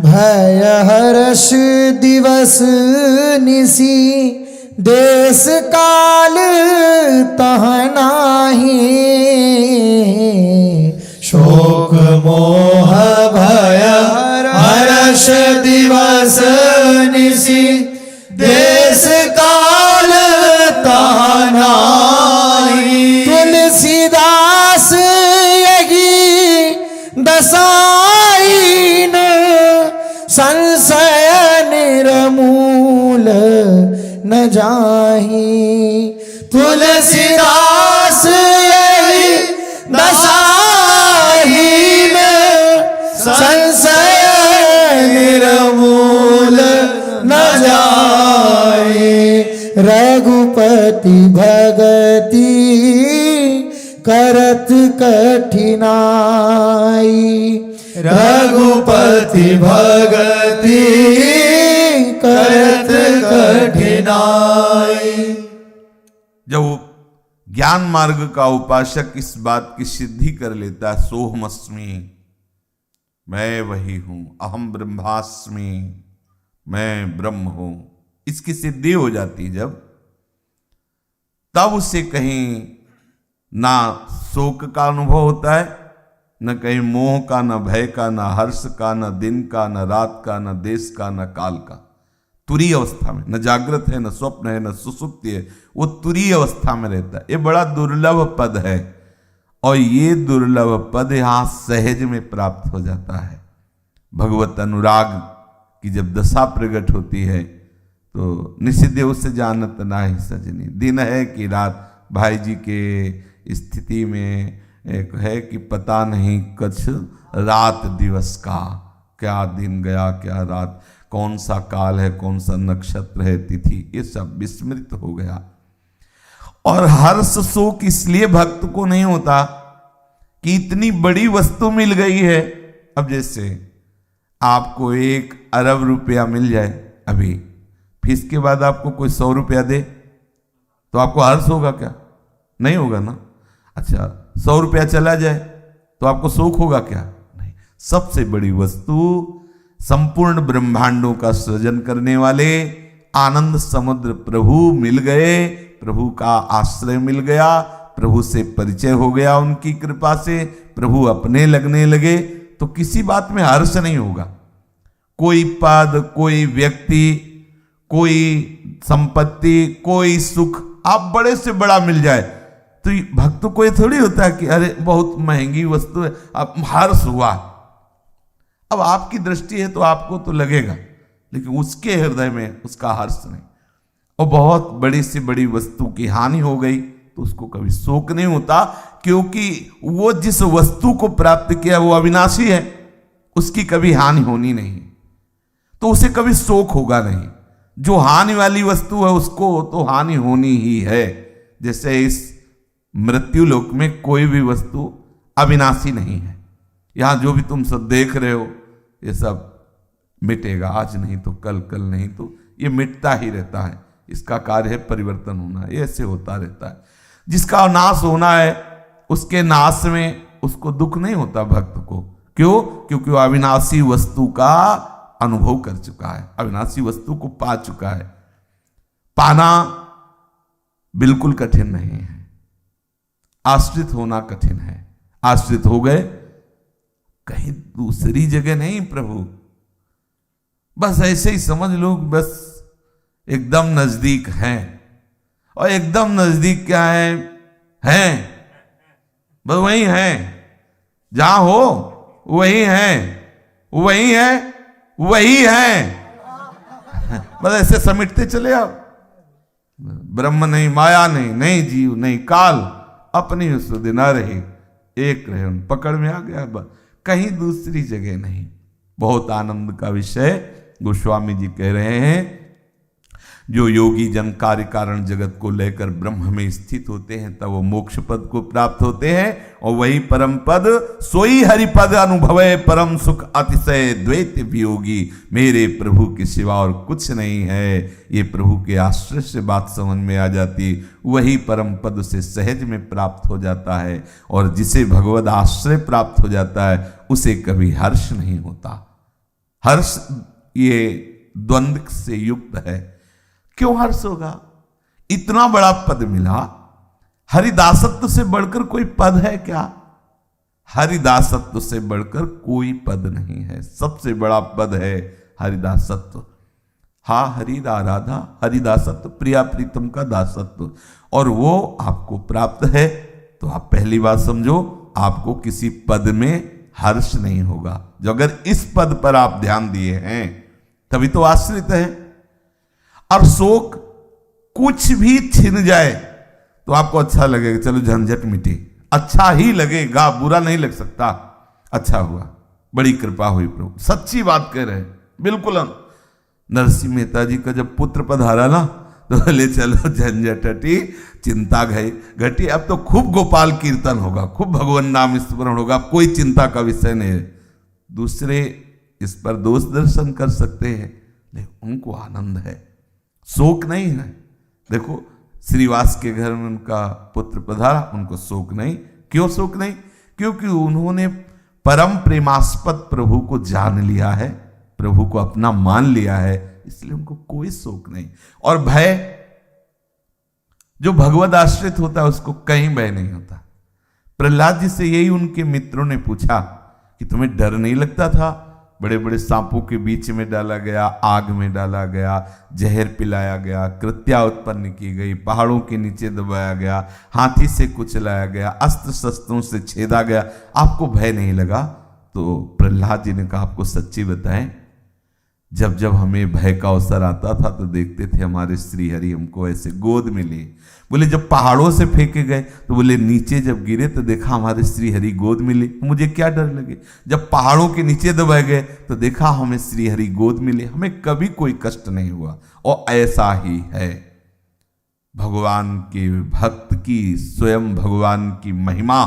भय हर्ष दिवस निसी, देश काल तह नाही। शोक मोह भय हर्ष दिवस निसी, संशय निर्मूल न जाहि। तुलसीदास यही दशाहीन संशय निर्मूल न जाहि। रघुपति भगति करत कठिनाई। रघुपति भगति करत कठिनाई। जब ज्ञान मार्ग का उपासक इस बात की सिद्धि कर लेता है, सोहमस्मि, मैं वही हूं, अहम ब्रह्मास्मि, मैं ब्रह्म हूं, इसकी सिद्धि हो जाती जब, तब उसे कहीं ना शोक का अनुभव होता है, न कहीं मोह का, न भय का, न हर्ष का, न दिन का, न रात का, न देश का, न काल का। तुरीय अवस्था में, न जागृत है, न स्वप्न है, न सुसुप्ति है, वो तुरीय अवस्था में रहता है। ये बड़ा दुर्लभ पद है और ये दुर्लभ पद यहां सहज में प्राप्त हो जाता है। भगवत अनुराग की जब दशा प्रकट होती है तो निषिद्ध उससे जानत नाही सजनी। दिन है कि रात, भाई जी के स्थिति में एक है कि पता नहीं कुछ रात दिवस का, क्या दिन गया क्या रात, कौन सा काल है, कौन सा नक्षत्र है, तिथि, ये सब विस्मृत हो गया। और हर्ष शोक इसलिए भक्त को नहीं होता कि इतनी बड़ी वस्तु मिल गई है। अब जैसे आपको 1 अरब रुपया मिल जाए अभी, फिर इसके बाद आपको कोई 100 रुपया दे तो आपको हर्ष होगा क्या? नहीं होगा ना। अच्छा, 100 रुपया चला जाए तो आपको शोक होगा क्या? नहीं। सबसे बड़ी वस्तु संपूर्ण ब्रह्मांडों का सृजन करने वाले आनंद समुद्र प्रभु मिल गए, प्रभु का आश्रय मिल गया, प्रभु से परिचय हो गया, उनकी कृपा से प्रभु अपने लगने लगे, तो किसी बात में हर्ष नहीं होगा। कोई पद, कोई व्यक्ति, कोई संपत्ति, कोई सुख आप बड़े से बड़ा मिल जाए तो भक्त को ये थोड़ी होता है कि अरे बहुत महंगी वस्तु है, अब हर्ष हुआ। अब आपकी दृष्टि है तो आपको तो लगेगा, लेकिन उसके हृदय में उसका हर्ष नहीं। और बहुत बड़ी से बड़ी वस्तु की हानि हो गई तो उसको कभी शोक नहीं होता, क्योंकि वो जिस वस्तु को प्राप्त किया वो अविनाशी है, उसकी कभी हानि होनी नहीं, तो उसे कभी शोक होगा नहीं। जो हानि वाली वस्तु है उसको तो हानि होनी ही है। जैसे इस मृत्यु लोक में कोई भी वस्तु अविनाशी नहीं है। यहां जो भी तुम सब देख रहे हो ये सब मिटेगा, आज नहीं तो कल, कल नहीं तो, ये मिटता ही रहता है। इसका कार्य है परिवर्तन होना, ये ऐसे होता रहता है। जिसका नाश होना है उसके नाश में उसको दुख नहीं होता भक्त को। क्यों? क्योंकि वो अविनाशी वस्तु का अनुभव कर चुका है, अविनाशी वस्तु को पा चुका है। पाना बिल्कुल कठिन नहीं है, आश्रित होना कठिन है। आश्रित हो गए कहीं दूसरी जगह नहीं प्रभु, बस ऐसे ही समझ लो, बस एकदम नजदीक हैं। और एकदम नजदीक क्या है? हैं, बस वही हैं, जहां हो वही हैं, वही है, वही है, बस ऐसे समेटते चले आओ। ब्रह्म नहीं, माया नहीं, नहीं जीव नहीं काल, अपनी सुध न रहे, एक रहे, उन पकड़ में आ गया, बस कहीं दूसरी जगह नहीं। बहुत आनंद का विषय गोस्वामी जी कह रहे हैं, जो योगी जन कार्य कारण जगत को लेकर ब्रह्म में स्थित होते हैं तब वो मोक्ष पद को प्राप्त होते हैं, और वही परम पद सोई हरिपद अनुभवे परम सुख अतिशय द्वैत वियोगी। मेरे प्रभु के सिवा और कुछ नहीं है। ये प्रभु के आश्रय से बात समझ में आ जाती, वही परम पद से सहज में प्राप्त हो जाता है। और जिसे भगवद आश्रय प्राप्त हो जाता है उसे कभी हर्ष नहीं होता। हर्ष ये द्वंद्व से युक्त है। क्यों हर्ष होगा? इतना बड़ा पद मिला, हरिदासत्व से बढ़कर कोई पद है क्या? हरिदासत्व से बढ़कर कोई पद नहीं है। सबसे बड़ा पद है हरिदासत्व। हा हरि राधा, हरिदासत्व प्रिया प्रीतम का दासत्व, और वो आपको प्राप्त है तो आप पहली बात समझो, आपको किसी पद में हर्ष नहीं होगा। जो अगर इस पद पर आप ध्यान दिए हैं तभी तो आश्रित है। और शोक कुछ भी छिन जाए तो आपको अच्छा लगेगा, चलो झंझट मिटी, अच्छा ही लगेगा, बुरा नहीं लग सकता। अच्छा हुआ, बड़ी कृपा हुई प्रभु, सच्ची बात कह रहे हैं बिल्कुल। नरसिंह मेहता जी का जब पुत्र पधारा ना तो बोले चलो झंझट हटी, चिंता घटी, अब तो खूब गोपाल कीर्तन होगा, खूब भगवान नाम स्मरण होगा, कोई चिंता का विषय नहीं है। दूसरे इस पर दोष दर्शन कर सकते हैं लेकिन उनको आनंद है, शोक नहीं है। देखो श्रीवास के घर में उनका पुत्र पधारा, उनको शोक नहीं। क्यों शोक नहीं? क्योंकि उन्होंने परम प्रेमास्पद प्रभु को जान लिया है, प्रभु को अपना मान लिया है, इसलिए उनको कोई शोक नहीं। और भय, जो भगवद आश्रित होता है उसको कहीं भय नहीं होता। प्रहलाद जी से यही उनके मित्रों ने पूछा कि तुम्हें डर नहीं लगता था? बड़े बड़े सांपों के बीच में डाला गया, आग में डाला गया, जहर पिलाया गया, कृत्या उत्पन्न की गई, पहाड़ों के नीचे दबाया गया, हाथी से कुचलाया गया, अस्त्र शस्त्रों से छेदा गया, आपको भय नहीं लगा? तो प्रहलाद जी ने कहा आपको सच्ची बताएं, जब जब हमें भय का अवसर आता था तो देखते थे हमारे श्री हरि हमको ऐसे गोद में लिए। बोले जब पहाड़ों से फेंके गए तो बोले नीचे जब गिरे तो देखा हमारे श्री हरि गोद में लिए, मुझे क्या डर लगे। जब पहाड़ों के नीचे दबाए गए तो देखा हमें श्री हरि गोद में लिए, हमें कभी कोई कष्ट नहीं हुआ। और ऐसा ही है भगवान के भक्त की, स्वयं भगवान की महिमा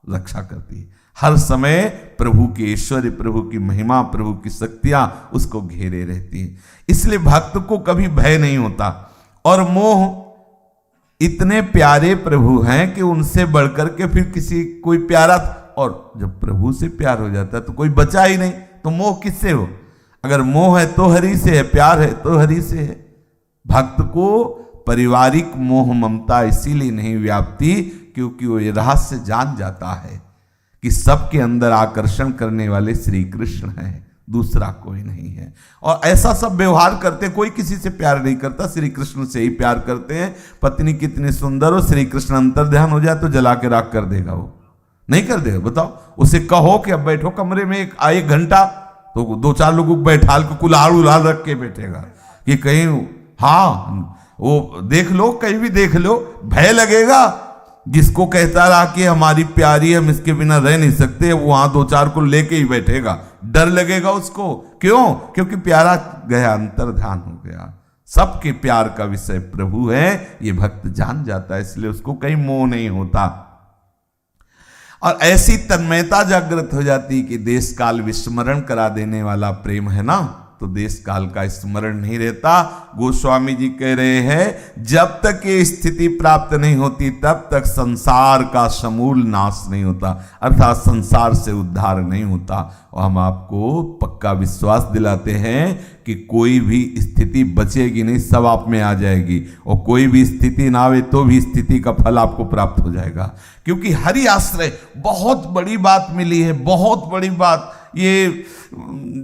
रक्षा करती है। हर समय प्रभु के ऐश्वर्य, प्रभु की महिमा, प्रभु की शक्तियां उसको घेरे रहती है, इसलिए भक्त को कभी भय नहीं होता। और मोह, इतने प्यारे प्रभु हैं कि उनसे बढ़कर के फिर किसी कोई प्यारा, और जब प्रभु से प्यार हो जाता है तो कोई बचा ही नहीं, तो मोह किससे हो? अगर मोह है तो हरि से है, प्यार है तो हरि से है। भक्त को पारिवारिक मोह ममता इसीलिए नहीं व्यापती क्योंकि वो ये रहस्य जान जाता है कि सबके अंदर आकर्षण करने वाले श्री कृष्ण हैं, दूसरा कोई नहीं है। और ऐसा सब व्यवहार करते, कोई किसी से प्यार नहीं करता, श्री कृष्ण से ही प्यार करते हैं। पत्नी कितनी सुंदर हो, श्री कृष्ण अंतर ध्यान हो जाए तो जला के राख कर देगा, वो नहीं कर देगा। बताओ, उसे कहो कि अब बैठो कमरे में एक घंटा, तो दो चार लोगों को बैठाल के कुल्हाड़ उलाड़ रख के बैठेगा कि कहीं हाँ वो देख लो, कहीं भी देख लो, भय लगेगा। जिसको कहता रहा कि हमारी प्यारी, हम इसके बिना रह नहीं सकते, वो वहां दो चार को लेके ही बैठेगा, डर लगेगा उसको। क्यों? क्योंकि प्यारा गया, अंतर ध्यान हो गया। सबके प्यार का विषय प्रभु है, ये भक्त जान जाता है, इसलिए उसको कहीं मोह नहीं होता। और ऐसी तन्मयता जागृत हो जाती कि देश काल विस्मरण करा देने वाला प्रेम है ना, तो देश काल का स्मरण नहीं रहता। गोस्वामी जी कह रहे हैं जब तक ये स्थिति प्राप्त नहीं होती तब तक संसार का समूल नाश नहीं होता, अर्थात संसार से उद्धार नहीं होता। और हम आपको पक्का विश्वास दिलाते हैं कि कोई भी स्थिति बचेगी नहीं, सब आप में आ जाएगी। और कोई भी स्थिति ना आवे तो भी स्थिति का फल आपको प्राप्त हो जाएगा, क्योंकि हरि आश्रय बहुत बड़ी बात मिली है, बहुत बड़ी बात। ये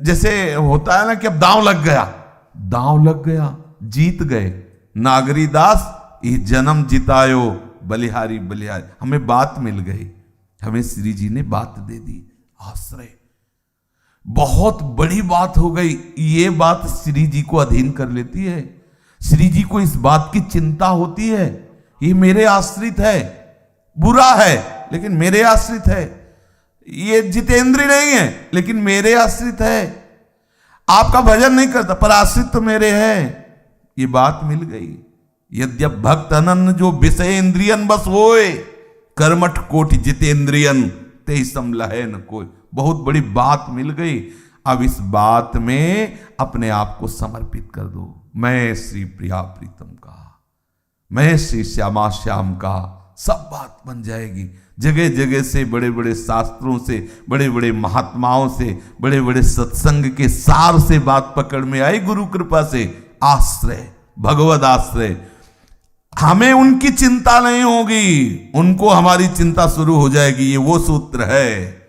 जैसे होता है ना कि अब दांव लग गया, जीत गए। नागरी दास ये जन्म जितायो, बलिहारी बलिहारी, हमें बात मिल गई, हमें श्री जी ने बात दे दी, आश्रय बहुत बड़ी बात हो गई। ये बात श्री जी को अधीन कर लेती है, श्री जी को इस बात की चिंता होती है, ये मेरे आश्रित है, बुरा है लेकिन मेरे आश्रित है, ये जितेंद्रिय नहीं है लेकिन मेरे आश्रित है, आपका भजन नहीं करता पर आश्रित तो मेरे है। ये बात मिल गई। यद्यप भक्त अनन्य जो विषय इंद्रियन बस होए, कर्मठ कोटि जितेंद्रियन ते समलहे न कोई। बहुत बड़ी बात मिल गई। अब इस बात में अपने आप को समर्पित कर दो। मैं श्री प्रिया प्रीतम का, मैं श्री श्यामा श्याम का, सब बात बन जाएगी। जगह जगह से, बड़े बड़े शास्त्रों से, बड़े बड़े महात्माओं से, बड़े बड़े सत्संग के सार से बात पकड़ में आई गुरु कृपा से। आश्रय, भगवद आश्रय, हमें उनकी चिंता नहीं होगी, उनको हमारी चिंता शुरू हो जाएगी। ये वो सूत्र है,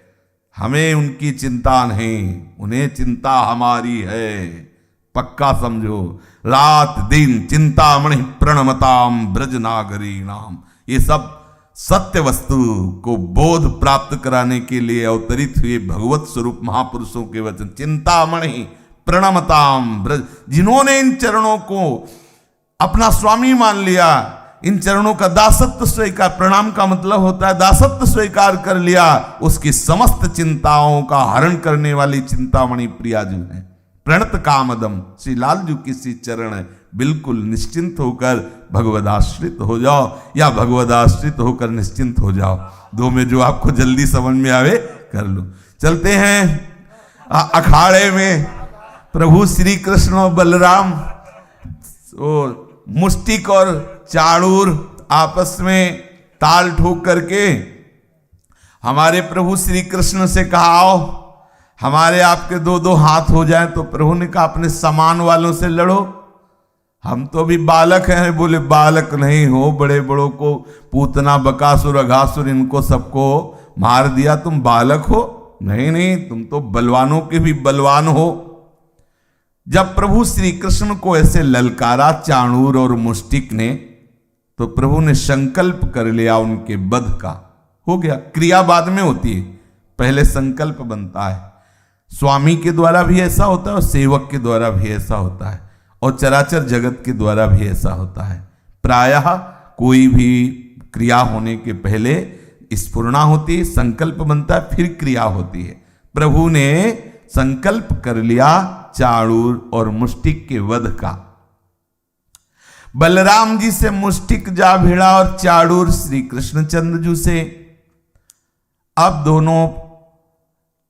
हमें उनकी चिंता नहीं, उन्हें चिंता हमारी है। पक्का समझो। रात दिन चिंतामणि प्रणमताम ब्रज नागरी नाम, ये सब सत्य वस्तु को बोध प्राप्त कराने के लिए अवतरित हुए भगवत स्वरूप महापुरुषों के वचन। चिंतामणि प्रणमताम ब्रज, जिन्होंने इन चरणों को अपना स्वामी मान लिया, इन चरणों का दासत्व स्वीकार, प्रणाम का मतलब होता है दासत्व स्वीकार कर लिया, उसकी समस्त चिंताओं का हरण करने वाली चिंतामणि प्रिया जो है। प्रणत कामदम, श्री लालजू की श्री चरण है, बिल्कुल निश्चिंत होकर भगवदाश्रित हो जाओ या भगवदाश्रित होकर निश्चिंत हो जाओ, दो में जो आपको जल्दी समझ में आवे कर लो। चलते हैं अखाड़े में। प्रभु श्री कृष्ण और बलराम मुष्टिक और चाणूर आपस में ताल ठोक करके हमारे प्रभु श्री कृष्ण से कहा, आओ हमारे आपके दो दो हाथ हो जाएं। तो प्रभु ने कहा अपने समान वालों से लड़ो, हम तो भी बालक हैं। बोले बालक नहीं हो, बड़े बड़ों को पूतना बकासुर अघासुर इनको सबको मार दिया, तुम बालक हो? नहीं नहीं, तुम तो बलवानों के भी बलवान हो। जब प्रभु श्री कृष्ण को ऐसे ललकारा चाणूर और मुष्टिक ने, तो प्रभु ने संकल्प कर लिया उनके वध का। हो गया, क्रिया बाद में होती है, पहले संकल्प बनता है। स्वामी के द्वारा भी ऐसा होता है और सेवक के द्वारा भी ऐसा होता है और चराचर जगत के द्वारा भी ऐसा होता है। प्रायः कोई भी क्रिया होने के पहले स्फुरणा होती है, संकल्प बनता है, फिर क्रिया होती है। प्रभु ने संकल्प कर लिया चाणूर और मुष्टिक के वध का। बलराम जी से मुष्टिक जा भिड़ा और चाणूर श्री कृष्णचंद्र जी से। अब दोनों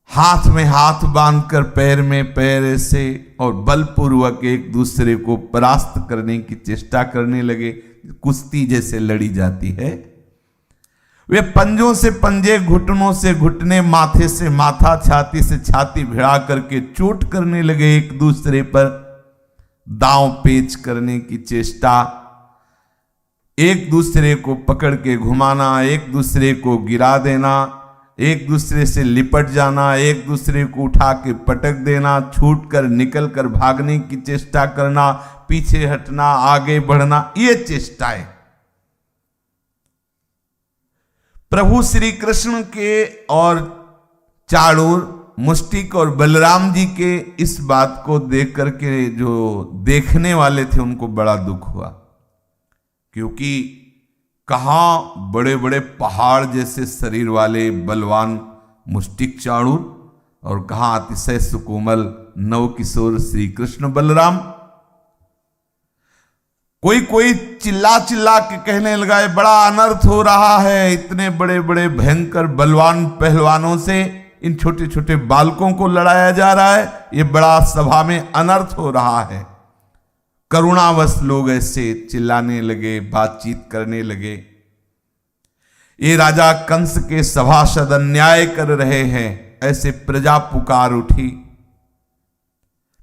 हाथ में हाथ बांधकर पैर में पैर से और बलपूर्वक एक दूसरे को परास्त करने की चेष्टा करने लगे। कुश्ती जैसे लड़ी जाती है, वे पंजों से पंजे, घुटनों से घुटने, माथे से माथा, छाती से छाती भिड़ा करके चोट करने लगे एक दूसरे पर। दांव पेच करने की चेष्टा, एक दूसरे को पकड़ के घुमाना, एक दूसरे को गिरा देना, एक दूसरे से लिपट जाना, एक दूसरे को उठा के पटक देना, छूट कर निकल कर भागने की चेष्टा करना, पीछे हटना, आगे बढ़ना, ये चेष्टाएं। प्रभु श्री कृष्ण के और चाणूर, मुष्टिक और बलराम जी के इस बात को देख करके जो देखने वाले थे उनको बड़ा दुख हुआ, क्योंकि कहाँ बड़े बड़े पहाड़ जैसे शरीर वाले बलवान मुष्टिक चाणूर और कहाँ अतिशय सुकोमल नवकिशोर श्री कृष्ण बलराम। कोई कोई चिल्ला चिल्ला के कहने लगा है बड़ा अनर्थ हो रहा है, इतने बड़े बड़े भयंकर बलवान पहलवानों से इन छोटे छोटे बालकों को लड़ाया जा रहा है, ये बड़ा सभा में अनर्थ हो रहा है। करुणावश लोग ऐसे चिल्लाने लगे, बातचीत करने लगे। ये राजा कंस के सभासद अन्याय कर रहे हैं, ऐसे प्रजा पुकार उठी।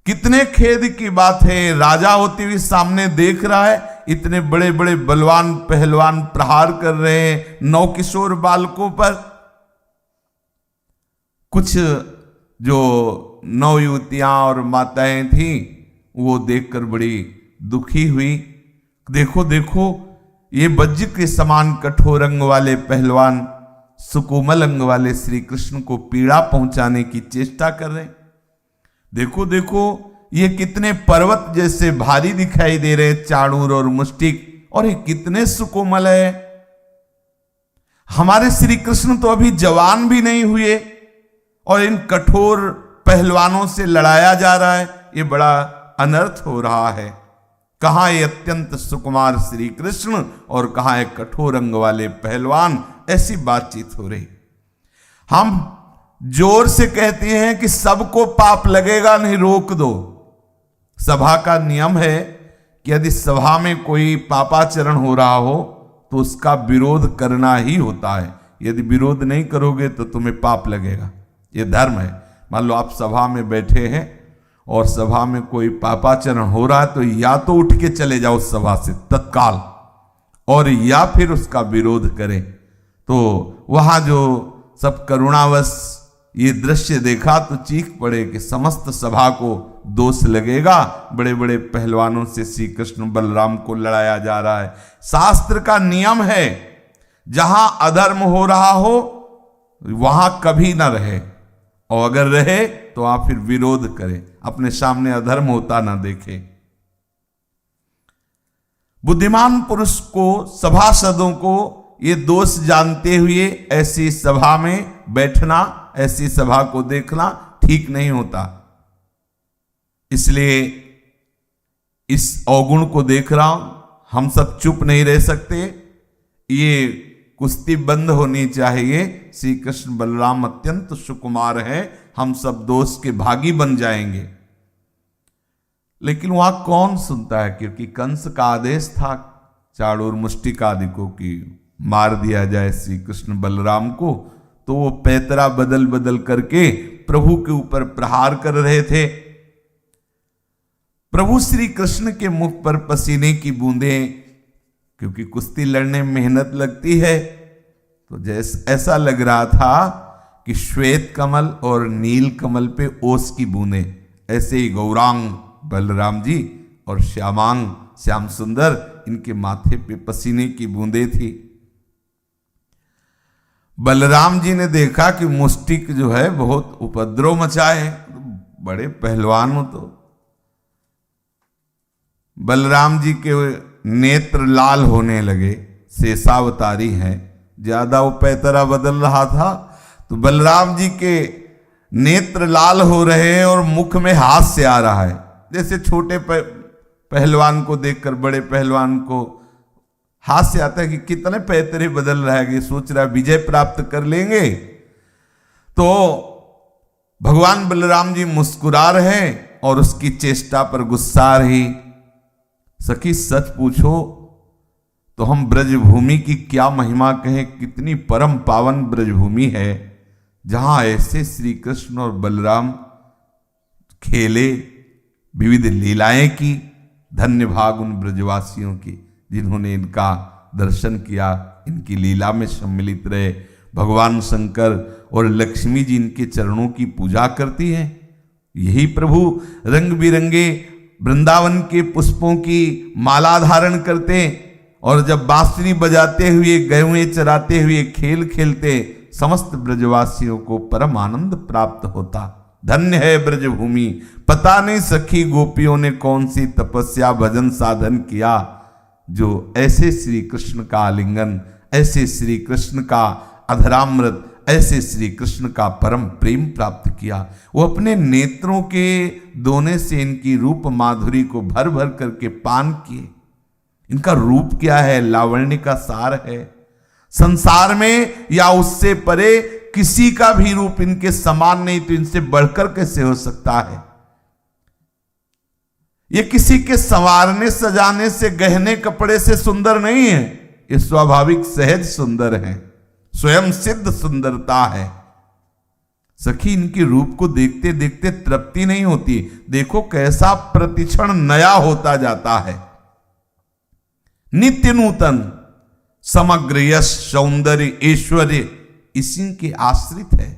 कितने खेद की बात है, राजा होते हुए सामने देख रहा है, इतने बड़े बड़े बलवान पहलवान प्रहार कर रहे हैं नवकिशोर बालकों पर। कुछ जो नवयुवतियां और माताएं थीं वो देखकर बड़ी दुखी हुई। देखो देखो, ये वज्र के समान कठोर अंग वाले पहलवान सुकोमल अंग वाले श्री कृष्ण को पीड़ा पहुंचाने की चेष्टा कर रहे। देखो देखो, ये कितने पर्वत जैसे भारी दिखाई दे रहे चाणूर और मुष्टिक, और ये कितने सुकोमल है। हमारे श्री कृष्ण तो अभी जवान भी नहीं हुए और इन कठोर पहलवानों से लड़ाया जा रहा है, ये बड़ा अनर्थ हो रहा है। कहां ये अत्यंत सुकुमार श्री कृष्ण और कहां एक कठोर अंग वाले पहलवान, ऐसी बातचीत हो रही। हम जोर से कहते हैं कि सबको पाप लगेगा, नहीं रोक दो। सभा का नियम है कि यदि सभा में कोई पापाचरण हो रहा हो तो उसका विरोध करना ही होता है। यदि विरोध नहीं करोगे तो तुम्हें पाप लगेगा, ये धर्म है। मान लो आप सभा में बैठे हैं और सभा में कोई पापाचरण हो रहा है तो या तो उठ के चले जाओ सभा से तत्काल, और या फिर उसका विरोध करें। तो वहां जो सब करुणावश ये दृश्य देखा तो चीख पड़े कि समस्त सभा को दोष लगेगा, बड़े बड़े पहलवानों से श्री कृष्ण बलराम को लड़ाया जा रहा है। शास्त्र का नियम है, जहां अधर्म हो रहा हो वहां कभी ना रहे, और अगर रहे तो आप फिर विरोध करें, अपने सामने अधर्म होता ना देखे। बुद्धिमान पुरुष को, सभासदों को ये दोष जानते हुए ऐसी सभा में बैठना, ऐसी सभा को देखना ठीक नहीं होता। इसलिए इस अवगुण को देख रहा हूं, हम सब चुप नहीं रह सकते, ये कुश्ती बंद होनी चाहिए। श्री कृष्ण बलराम अत्यंत सुकुमार हैं, हम सब दोष के भागी बन जाएंगे। लेकिन वहां कौन सुनता है, क्योंकि कंस का आदेश था चाणूर मुष्टिकादिकों की मार दिया जाए श्री कृष्ण बलराम को, तो वो पैतरा बदल बदल करके प्रभु के ऊपर प्रहार कर रहे थे। प्रभु श्री कृष्ण के मुख पर पसीने की बूंदें, क्योंकि कुश्ती लड़ने में मेहनत लगती है, तो जैसे ऐसा लग रहा था कि श्वेत कमल और नील कमल पे ओस की बूंदें, ऐसे ही गौरांग बलराम जी और श्यामांग श्याम सुंदर, इनके माथे पे पसीने की बूंदें थी। बलराम जी ने देखा कि मुष्टिक जो है बहुत उपद्रव मचाए, बड़े पहलवान हो, तो बलराम जी के नेत्र लाल होने लगे, शेषावतारी हैं, ज्यादा वो पैतरा बदल रहा था, तो बलराम जी के नेत्र लाल हो रहे हैं और मुख में हास्य आ रहा है। जैसे छोटे पहलवान को देखकर बड़े पहलवान को हास्य आता है कि कितने पैतरे बदल रहा है, सोच रहा है विजय प्राप्त कर लेंगे। तो भगवान बलराम जी मुस्कुरा रहे हैं और उसकी चेष्टा पर गुस्सा आ रही। सखी सच पूछो तो हम ब्रजभूमि की क्या महिमा कहें, कितनी परम पावन ब्रजभूमि है, जहां ऐसे श्री कृष्ण और बलराम खेले, विविध लीलाएं की। धन्य भाग उन ब्रजवासियों की जिन्होंने इनका दर्शन किया, इनकी लीला में सम्मिलित रहे। भगवान शंकर और लक्ष्मी जी इनके चरणों की पूजा करती हैं। यही प्रभु रंग बिरंगे वृंदावन के पुष्पों की माला धारण करते, और जब बांसुरी बजाते हुए, गैवें चराते हुए खेल खेलते, समस्त ब्रजवासियों को परम आनंद प्राप्त होता। धन्य है ब्रजभूमि। पता नहीं सखी गोपियों ने कौन सी तपस्या भजन साधन किया, जो ऐसे श्री कृष्ण का आलिंगन, ऐसे श्री कृष्ण का अधरामृत, ऐसे श्री कृष्ण का परम प्रेम प्राप्त किया। वो अपने नेत्रों के दोने से इनकी रूप माधुरी को भर भर करके पान किए। इनका रूप क्या है, लावण्य का सार है। संसार में या उससे परे किसी का भी रूप इनके समान नहीं, तो इनसे बढ़कर कैसे हो सकता है। ये किसी के संवारने सजाने से, गहने कपड़े से सुंदर नहीं है, ये स्वाभाविक सहज सुंदर है, स्वयं सिद्ध सुंदरता है। सखी इनके रूप को देखते देखते तृप्ति नहीं होती। देखो कैसा प्रतिक्षण नया होता जाता है, नित्य नूतन। समग्र यश सौंदर्य ऐश्वर्य इसी के आश्रित है।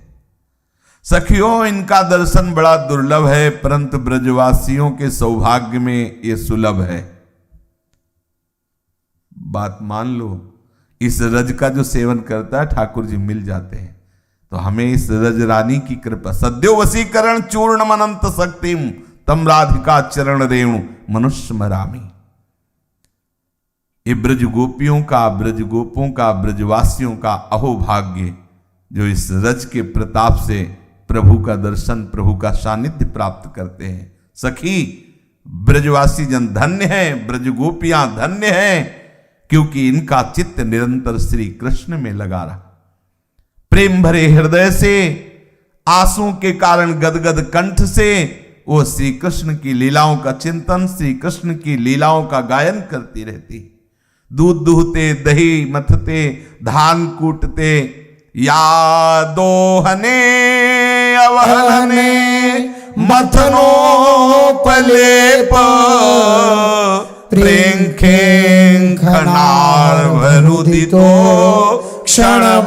सखियों इनका दर्शन बड़ा दुर्लभ है, परंतु ब्रजवासियों के सौभाग्य में ये सुलभ है। बात मान लो, इस रज का जो सेवन करता है ठाकुर जी मिल जाते हैं। तो हमें इस रज रानी की कृपा, सद्यो वशीकरण चूर्ण अनंत शक्तिम तम राधिका चरण रेणु मनुष्य मरामी। ये ब्रज गोपियों का, ब्रज गोपों का, ब्रजवासियों का अहोभाग्य, जो इस रज के प्रताप से प्रभु का दर्शन, प्रभु का सानिध्य प्राप्त करते हैं। सखी ब्रजवासी जन धन्य हैं, ब्रज गोपियां धन्य हैं, क्योंकि इनका चित्त निरंतर श्री कृष्ण में लगा रहा। प्रेम भरे हृदय से, आंसू के कारण गदगद कंठ से वो श्री कृष्ण की लीलाओं का चिंतन, श्री कृष्ण की लीलाओं का गायन करती रहती। दूध दूहते, दही मथते, धान कूटते, या दोहने अवहने मथनो पलेप प्रेंखें खनार्भरुदितो क्षणमार्जनादो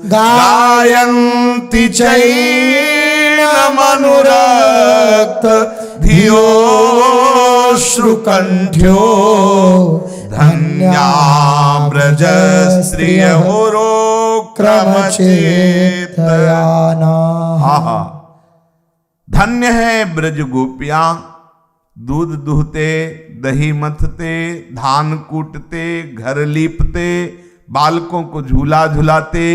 गायन्ति चैनमनुरक्त धियो श्रुकण्ठ्यो धन्या ब्रज स्त्रियहुरो क्रमचेतयाना। हा, धन्य है ब्रज गोपियां, दूध दुहते, दही मथते, धान कूटते, घर लीपते, बालकों को झूला झुलाते,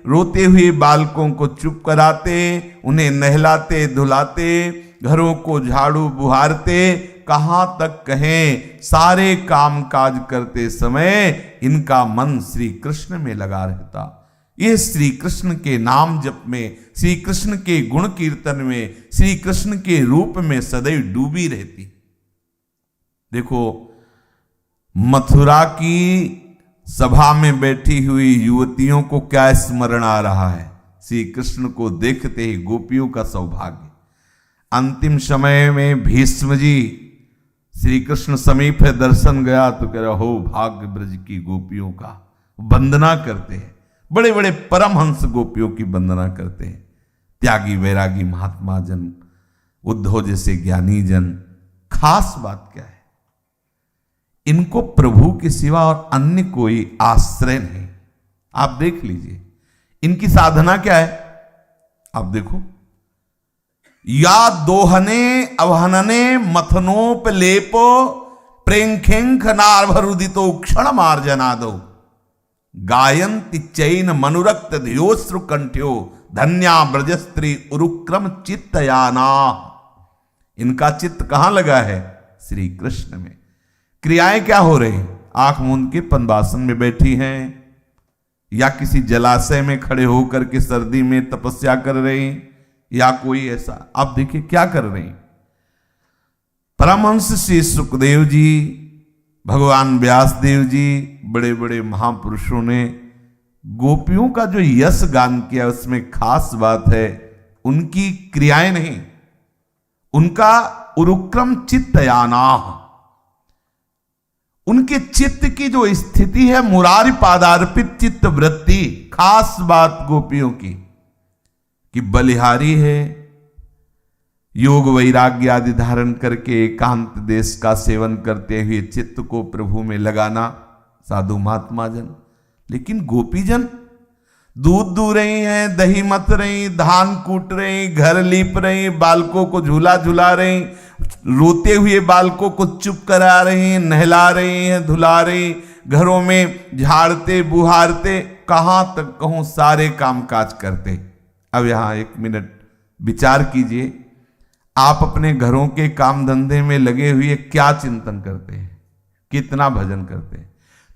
रोते हुए बालकों को चुप कराते, उन्हें नहलाते धुलाते, घरों को झाड़ू बुहारते, कहां तक कहें सारे काम काज करते समय इनका मन श्री कृष्ण में लगा रहता। ये श्री कृष्ण के नाम जप में, श्री कृष्ण के गुण कीर्तन में, श्री कृष्ण के रूप में सदैव डूबी रहती। देखो, मथुरा की सभा में बैठी हुई युवतियों को क्या स्मरण आ रहा है? श्री कृष्ण को देखते ही गोपियों का सौभाग्य। अंतिम समय में भीष्म जी श्री कृष्ण समीप है, दर्शन गया तो कह रहा हो भाग्य ब्रज की गोपियों का। वंदना करते हैं, बड़े बड़े परमहंस गोपियों की वंदना करते हैं। त्यागी वैरागी महात्मा जन, उद्धव जैसे ज्ञानी जन। खास बात क्या है? इनको प्रभु के सिवा और अन्य कोई आश्रय नहीं। आप देख लीजिए इनकी साधना क्या है। आप देखो, या दोहने अवहनने मथनोपलेपो प्रेंखेंख नार्भरुदितो क्षण मार्जनादो गायन्ति चैन मनुरक्त धियोश्रु कंठ्यो धन्या ब्रजस्त्री उरुक्रम चित्तयाना। इनका चित्त कहां लगा है? श्री कृष्ण में। क्रियाएं क्या हो रही? आंख मूंद के पद्मासन में बैठी हैं, या किसी जलाशय में खड़े होकर के सर्दी में तपस्या कर रही, या कोई ऐसा। आप देखिए क्या कर रही। परमहंस श्री सुखदेव जी, भगवान व्यास देव जी, बड़े बड़े महापुरुषों ने गोपियों का जो यश गान किया उसमें खास बात है उनकी क्रियाएं नहीं, उनका उरुक्रम चित्तयाना। उनके चित्त की जो स्थिति है मुरारी पादार्पित चित्त वृत्ति। खास बात गोपियों की कि बलिहारी है, योग वैराग्य आदि धारण करके एकांत देश का सेवन करते हुए चित्त को प्रभु में लगाना साधु महात्मा जन। लेकिन गोपी जन दूध दू रही हैं, दही मत रही, धान कूट रही, घर लीप रही, बालकों को झूला झुला रही, रोते हुए बालकों को चुप करा रही हैं, नहला रही हैं, धुला रही, घरों में झाड़ते बुहारते, कहां तक कहूं सारे काम काज करते। अब यहां एक मिनट विचार कीजिए, आप अपने घरों के काम धंधे में लगे हुए क्या चिंतन करते हैं, कितना भजन करते हैं।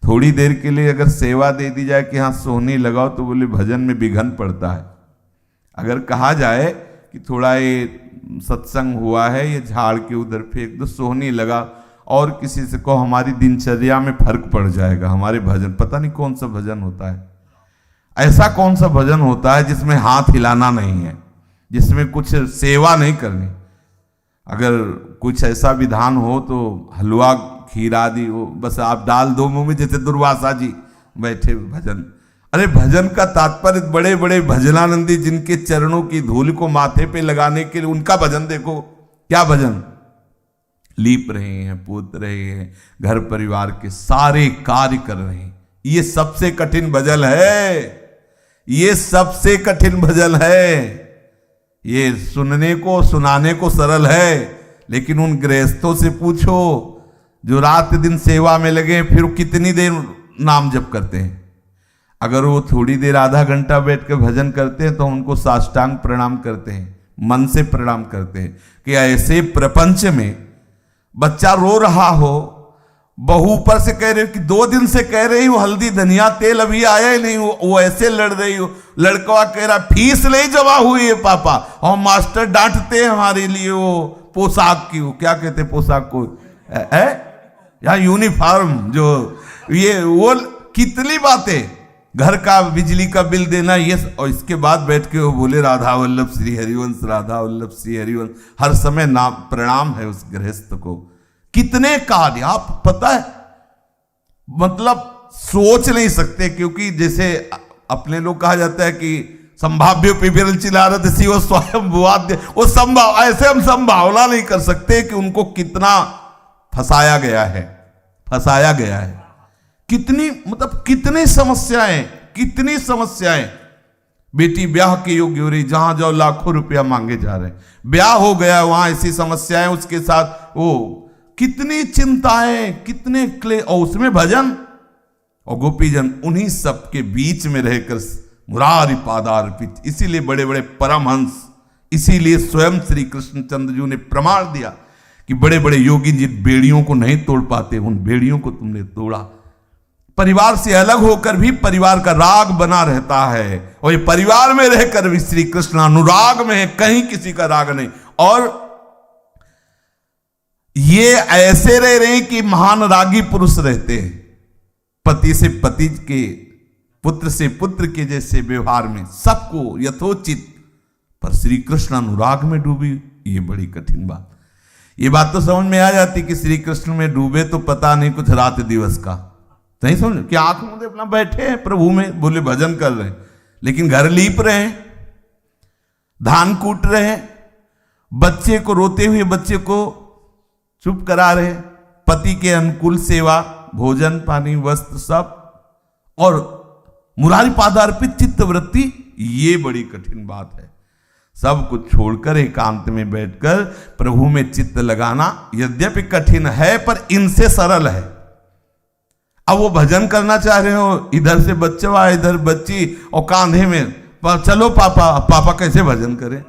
थोड़ी देर के लिए अगर सेवा दे दी जाए कि हाँ सोहनी लगाओ तो बोले भजन में विघन पड़ता है। अगर कहा जाए कि थोड़ा ये सत्संग हुआ है, ये झाड़ के उधर फेंक दो, सोहनी लगा, और किसी से कहो, हमारी दिनचर्या में फर्क पड़ जाएगा। हमारे भजन, पता नहीं कौन सा भजन होता है, ऐसा कौन सा भजन होता है जिसमें हाथ हिलाना नहीं है, जिसमें कुछ सेवा नहीं करनी। अगर कुछ ऐसा विधान हो तो हलवा खीर आदि हो, बस आप डाल दो मुंह में, जैसे दुर्वासा जी बैठे भजन। अरे भजन का तात्पर्य, बड़े बड़े भजनानंदी जिनके चरणों की धूल को माथे पे लगाने के लिए उनका भजन देखो। क्या भजन? लीप रहे हैं, पोत रहे हैं, घर परिवार के सारे कार्य कर रहे हैं। ये सबसे कठिन भजन है, ये सबसे कठिन भजन है। ये सुनने को सुनाने को सरल है, लेकिन उन गृहस्थों से पूछो जो रात दिन सेवा में लगे, फिर कितनी देर नाम जप करते हैं। अगर वो थोड़ी देर आधा घंटा बैठ के भजन करते हैं तो उनको साष्टांग प्रणाम करते हैं, मन से प्रणाम करते हैं कि ऐसे प्रपंच में बच्चा रो रहा हो, बहू ऊपर से कह रही हो कि 2 दिन से कह रही हूं हल्दी धनिया तेल अभी आया ही नहीं, वो ऐसे लड़ रही हो। लड़का कह रहा फीस नहीं जमा हुई है पापा, और मास्टर डांटते हैं हमारे लिए वो पोशाक की, वो क्या कहते पोशाक को या यूनिफॉर्म, जो ये वो कितनी बातें, घर का बिजली का बिल देना ये, और इसके बाद बैठ के वो बोले राधा वल्लभ श्री हरिवंश, राधा वल्लभ श्री हरिवंश। हर समय नाम प्रणाम है उस गृहस्थ को। कितने कार्य आप पता है, मतलब सोच नहीं सकते। क्योंकि जैसे अपने लोग कहा जाता है कि संभाव्य पिबिरल चिलारत सी वो स्वयं बुआद्य, वो संभाव, ऐसे हम संभावना नहीं कर सकते कि उनको कितना फंसाया गया है, फंसाया गया है। कितनी मतलब कितनी समस्याएं। बेटी ब्याह के योग्य हो रही, जहां जाओ लाखों रुपया मांगे जा रहे हैं। ब्याह हो गया वहां ऐसी समस्याएं, उसके साथ वो कितनी चिंताएं, कितने क्ले, और उसमें भजन और गोपीजन उन्हीं सब के बीच में रहकर मुरारी पादार्पित। इसीलिए बड़े बड़े परमहंस, इसीलिए स्वयं श्री कृष्णचंद्र जी ने प्रमाण दिया कि बड़े बड़े योगी जिन बेड़ियों को नहीं तोड़ पाते, उन बेड़ियों को तुमने तोड़ा। परिवार से अलग होकर भी परिवार का राग बना रहता है, और ये परिवार में रहकर भी श्री कृष्ण अनुराग में है, कहीं किसी का राग नहीं। और ये ऐसे रह रहे हैं कि महान रागी पुरुष रहते हैं, पति से पति के, पुत्र से पुत्र के जैसे व्यवहार में सबको यथोचित, पर श्री कृष्ण अनुराग में डूबी, ये बड़ी कठिन बात। ये बात तो समझ में आ जाती कि श्री कृष्ण में डूबे तो पता नहीं कुछ रात दिवस का, नहीं समझ कि आंख मूंदे अपना बैठे हैं प्रभु में, बोले भजन कर रहे हैं, लेकिन घर लीप रहे हैं, धान कूट रहे हैं, बच्चे को, रोते हुए बच्चे को चुप करा रहे, पति के अनुकूल सेवा, भोजन पानी वस्त्र सब, और मुरारी पादार्पित चित्त वृत्ति, ये बड़ी कठिन बात है। सब कुछ छोड़कर एकांत में बैठकर प्रभु में चित्त लगाना यद्यपि कठिन है, पर इनसे सरल है। अब वो भजन करना चाह रहे हो, इधर से बच्चा इधर बच्ची, और कांधे में चलो पापा कैसे भजन करें?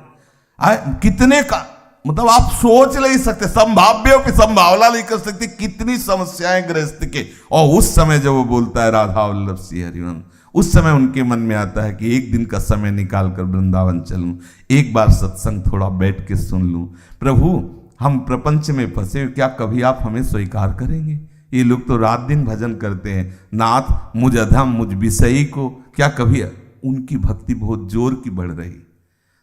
कितने का मतलब आप सोच नहीं सकते, संभाव्यों की संभावना नहीं कर सकते, कितनी समस्याएं गृहस्थ के। और उस समय जब वो बोलता है राधा वल्लभ श्री हरिवंश, उस समय उनके मन में आता है कि एक दिन का समय निकाल कर वृंदावन चलूं, एक बार सत्संग थोड़ा बैठ के सुन लूं। प्रभु हम प्रपंच में फंसे, क्या कभी आप हमें स्वीकार करेंगे? ये लोग तो रात दिन भजन करते हैं, नाथ मुझ अधम मुझ विषयी को, क्या कभी उनकी भक्ति बहुत जोर की बढ़ रही,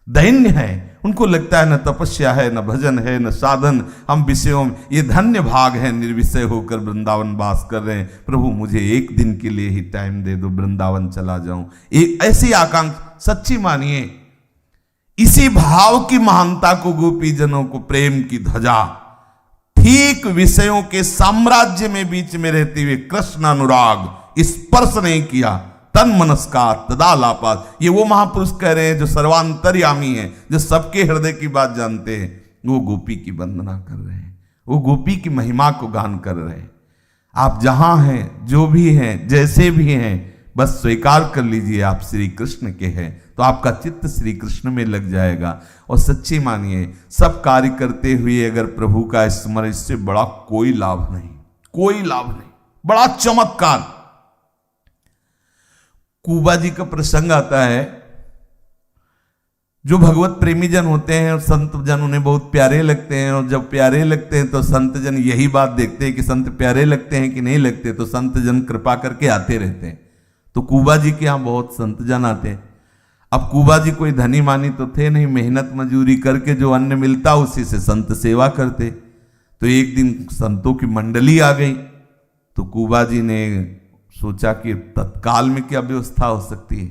दैन्य है। उनको लगता है न तपस्या है, न भजन है, न साधन, हम विषयों में, ये धन्य भाग है, निर्विषय होकर वृंदावन वास कर रहे हैं। प्रभु मुझे एक दिन के लिए ही टाइम दे दो, वृंदावन चला जाऊं। एक ऐसी आकांक्षा सच्ची मानिए, इसी भाव की महानता को गोपीजनों को प्रेम की ध्वजा, ठीक विषयों के साम्राज्य में बीच में रहते हुए कृष्ण अनुराग स्पर्श नहीं किया, तन मनस्कार तदालापात। ये वो महापुरुष कह रहे हैं जो सर्वांतर्यामी है, जो सबके हृदय की बात जानते हैं, वो गोपी की वंदना कर रहे हैं, वो गोपी की महिमा को गान कर रहे हैं। आप जहां हैं, जो भी हैं, जैसे भी हैं, बस स्वीकार कर लीजिए आप श्री कृष्ण के हैं, तो आपका चित्त श्री कृष्ण में लग जाएगा। और सच्ची मानिए, सब कार्य करते हुए अगर प्रभु का स्मरण, इससे बड़ा कोई लाभ नहीं, कोई लाभ नहीं। बड़ा चमत्कार, कुबा जी का प्रसंग आता है। जो भगवत प्रेमी जन होते हैं और संत जन उन्हें बहुत प्यारे लगते हैं, और जब प्यारे लगते हैं तो संत जन यही बात देखते हैं कि संत प्यारे लगते हैं कि नहीं लगते, तो संत जन कृपा करके आते रहते हैं। तो कुबा जी के यहाँ बहुत संत जन आते हैं। अब कुबा जी कोई धनी मानी तो थे नहीं, मेहनत मजूरी करके जो अन्न मिलता उसी से संत सेवा करते। तो एक दिन संतों की मंडली आ गई, तो कुबा जी ने सोचा कि तत्काल में क्या व्यवस्था हो सकती है।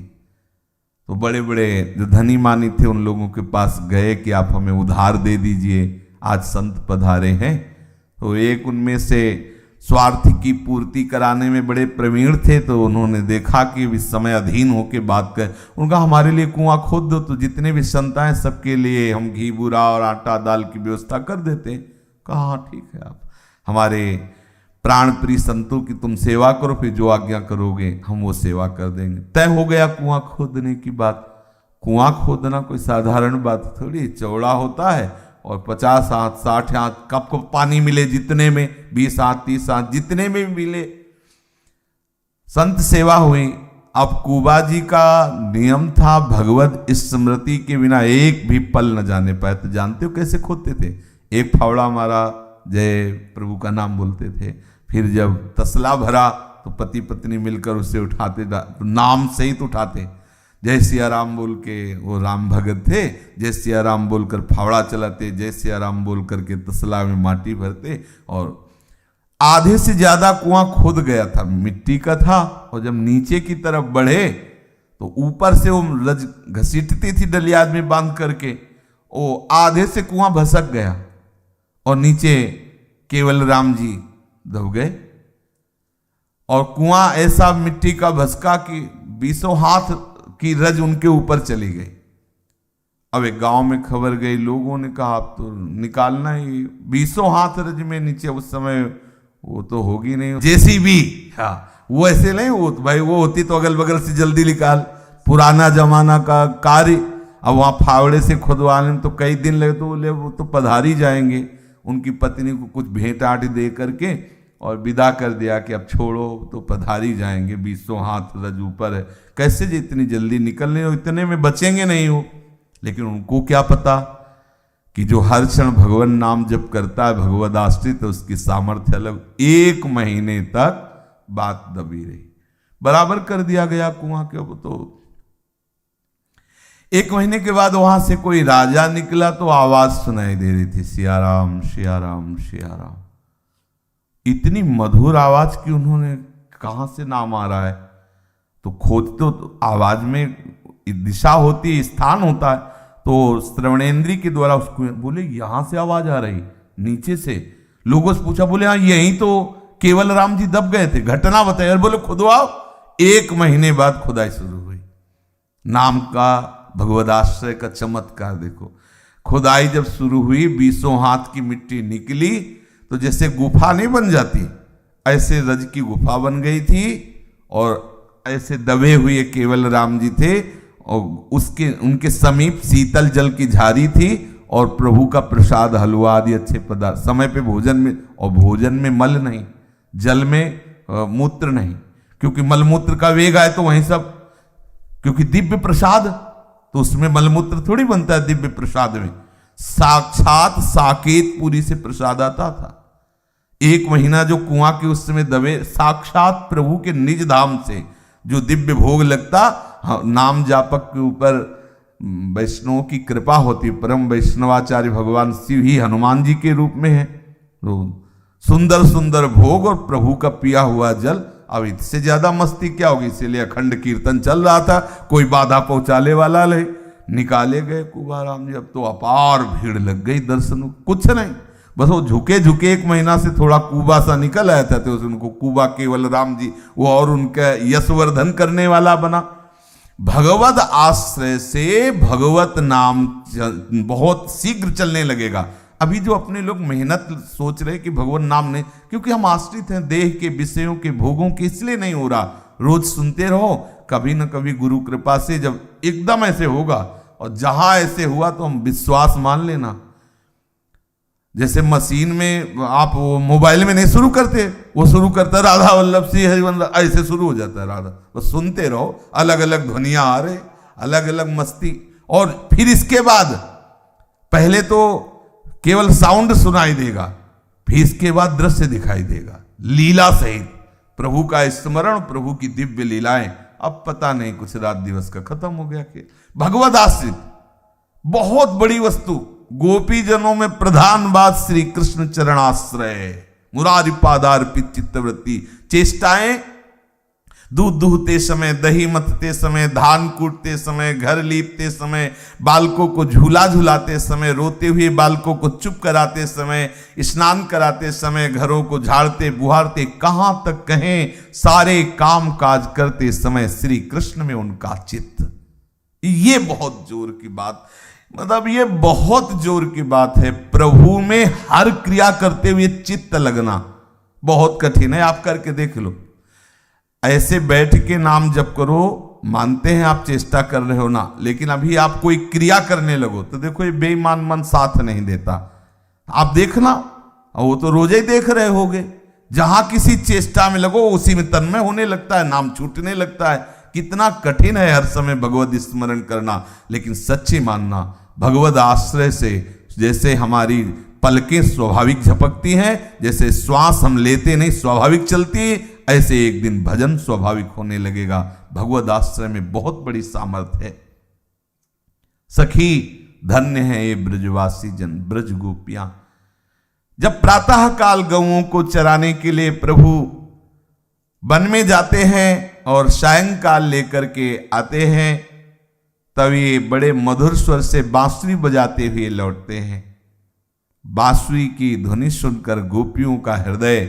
तो बड़े बड़े जो धनी मानी थे उन लोगों के पास गए कि आप हमें उधार दे दीजिए, आज संत पधारे हैं। तो एक उनमें से स्वार्थ की पूर्ति कराने में बड़े प्रवीण थे, तो उन्होंने देखा कि इस समय अधीन होके बात कर, उनका हमारे लिए कुआं खोद दो, तो जितने भी संत हैं सबके लिए हम घी बूरा और आटा दाल की व्यवस्था कर देते हैं। कहा हाँ ठीक है, आप हमारे प्राण प्रिय संतों की तुम सेवा करो, फिर जो आज्ञा करोगे हम वो सेवा कर देंगे। तय हो गया कुआं खोदने की बात। कुआं खोदना कोई साधारण बात थोड़ी, चौड़ा होता है और 50 हाथ 60 हाथ कब को पानी मिले, जितने में 20 हाथ 30 हाथ जितने में मिले। संत सेवा हुई। अब कुबा जी का नियम था भगवत स्मृति के बिना एक भी पल न जाने पाए। तो जानते हो कैसे खोदते थे? एक फावड़ा मारा, जय प्रभु का नाम बोलते थे, फिर जब तसला भरा तो पति पत्नी मिलकर उसे उठाते, नाम सहित उठाते। जय सिया राम बोल के, वो राम भगत थे, जय सिया राम बोलकर फावड़ा चलाते, जय सिया राम बोल करके तसला में माटी भरते। और आधे से ज्यादा कुआं खोद गया था, मिट्टी का था। और जब नीचे की तरफ बढ़े तो ऊपर से वो रज घसीटती थी डलियाद में बांध करके, वो आधे से कुआं भसक गया और नीचे केवल राम जी दब गए। और कुआं ऐसा मिट्टी का भस्का कि 20 हाथ की रज उनके ऊपर चली गई। अब एक गांव में खबर गई, लोगों ने कहा आप तो निकालना ही 20 हाथ रज में नीचे, उस समय वो तो होगी नहीं जेसीबी, हाँ वो ऐसे नहीं, वो भाई वो होती तो अगल बगल से जल्दी निकाल, पुराना जमाना का कार्य। अब वहां फावड़े से खुदवाने में तो कई दिन लगे, तो बोले वो तो पधारी जाएंगे। उनकी पत्नी को कुछ भेंट आट दे करके और विदा कर दिया कि अब छोड़ो तो पधारी जाएंगे, 20 हाथ रज ऊपर है, कैसे जी इतनी जल्दी निकलने हो, इतने में बचेंगे नहीं हो। लेकिन उनको क्या पता कि जो हर क्षण भगवान नाम जप करता है भगवद आश्रित, तो उसकी सामर्थ्य अलग। 1 महीने तक बात दबी रही, बराबर कर दिया गया कुआं के। अब तो 1 महीने के बाद वहां से कोई राजा निकला तो आवाज सुनाई दे रही थी, सियाराम सियाराम सियाराम। इतनी मधुर आवाज की उन्होंने कहां से नाम आ रहा है, तो खोजते तो आवाज में दिशा होती है, स्थान होता है, तो श्रवणेन्द्रीय के द्वारा उसको बोले यहां से आवाज आ रही, नीचे से। लोगों से पूछा, बोले हाँ यहीं तो केवल राम जी दब गए थे, घटना बताए। और बोले खुदवाओ। 1 महीने बाद खुदाई शुरू हुई। नाम का भगवदाश्रय का चमत्कार देखो। खुदाई जब शुरू हुई, 20 हाथ की मिट्टी निकली, तो जैसे गुफा नहीं बन जाती, ऐसे रज की गुफा बन गई थी। और ऐसे दबे हुए केवल राम जी थे, और उसके उनके समीप शीतल जल की झारी थी, और प्रभु का प्रसाद हलवा आदि अच्छे पदार्थ, समय पे भोजन में, और भोजन में मल नहीं, जल में मूत्र नहीं, क्योंकि मलमूत्र का वेग आए तो वहीं सब, क्योंकि दिव्य प्रसाद तो उसमें मलमूत्र थोड़ी बनता है। दिव्य प्रसाद में साक्षात साकेत पुरी से प्रसाद आता था। 1 महीना जो कुआं के उस समय दबे, साक्षात प्रभु के निज धाम से जो दिव्य भोग लगता, नाम जापक के ऊपर वैष्णव की कृपा होती। परम वैष्णवाचार्य भगवान शिव ही हनुमान जी के रूप में है। तो सुंदर सुंदर भोग और प्रभु का पिया हुआ जल, अब इससे ज्यादा मस्ती क्या होगी। इसीलिए अखंड कीर्तन चल रहा था, कोई बाधा पहुंचाने वाला नहीं। निकाले गए कुबाराम जी। अब तो अपार भीड़ लग गई दर्शन, कुछ नहीं, बस वो झुके झुके 1 महीना से थोड़ा कुबा सा निकल आया था, तो उनको कुबा केवल राम जी वो और उनका यशवर्धन करने वाला बना। भगवत आश्रय से भगवत नाम बहुत शीघ्र चलने लगेगा। अभी जो अपने लोग मेहनत सोच रहे कि भगवान नाम नहीं, क्योंकि हम आश्रित हैं देह के विषयों के भोगों के, इसलिए नहीं हो रहा। रोज सुनते रहो, कभी न कभी गुरु कृपा से जब एकदम ऐसे होगा, और जहां ऐसे हुआ तो हम विश्वास मान लेना। जैसे मशीन में आप वो मोबाइल में नहीं शुरू करते, वो शुरू करता राधा वल्लभ सिंह हरिवंश, ऐसे शुरू हो जाता है राधा। बस सुनते रहो, अलग अलग ध्वनियां आ रहे, अलग अलग मस्ती। और फिर इसके बाद पहले तो केवल साउंड सुनाई देगा, फिर इसके बाद दृश्य दिखाई देगा, लीला सहित प्रभु का स्मरण, प्रभु की दिव्य लीलाएं। अब पता नहीं कुछ रात दिवस का खत्म हो गया। कि भगवद आश्रित बहुत बड़ी वस्तु। गोपी जनों में प्रधान बात श्री कृष्ण चरणाश्रय, मुरारी पादार्पित चित्तवृत्ति। चेष्टाएं दूध दूहते समय, दही मथते समय, धान कूटते समय, घर लीपते समय, बालकों को झूला झुलाते समय, रोते हुए बालकों को चुप कराते समय, स्नान कराते समय, घरों को झाड़ते बुहारते, कहां तक कहें सारे काम काज करते समय श्री कृष्ण में उनका चित्त। ये बहुत जोर की बात, मतलब ये बहुत जोर की बात है। प्रभु में हर क्रिया करते हुए चित्त लगना बहुत कठिन है। आप करके देख लो, ऐसे बैठ के नाम जप करो, मानते हैं आप चेष्टा कर रहे हो ना, लेकिन अभी आप कोई क्रिया करने लगो तो देखो ये बेईमान मन साथ नहीं देता। आप देखना, वो तो रोजे ही देख रहे होगे, जहां किसी चेष्टा में लगो उसी में तन्मय होने लगता है, नाम छूटने लगता है। कितना कठिन है हर समय भगवत स्मरण करना। लेकिन सच्ची मानना, भगवत आश्रय से जैसे हमारी पलकें स्वाभाविक झपकती हैं, जैसे श्वास हम लेते नहीं स्वाभाविक चलती, ऐसे एक दिन भजन स्वाभाविक होने लगेगा। भगवत आश्रय में बहुत बड़ी सामर्थ्य है। सखी धन्य है ये ब्रजवासी जन, ब्रज गोपियां। जब प्रातः काल गौओं को चराने के लिए प्रभु वन में जाते हैं और सायंकाल लेकर के आते हैं, तब ये बड़े मधुर स्वर से बांसुरी बजाते हुए लौटते हैं। बांसुरी की ध्वनि सुनकर गोपियों का हृदय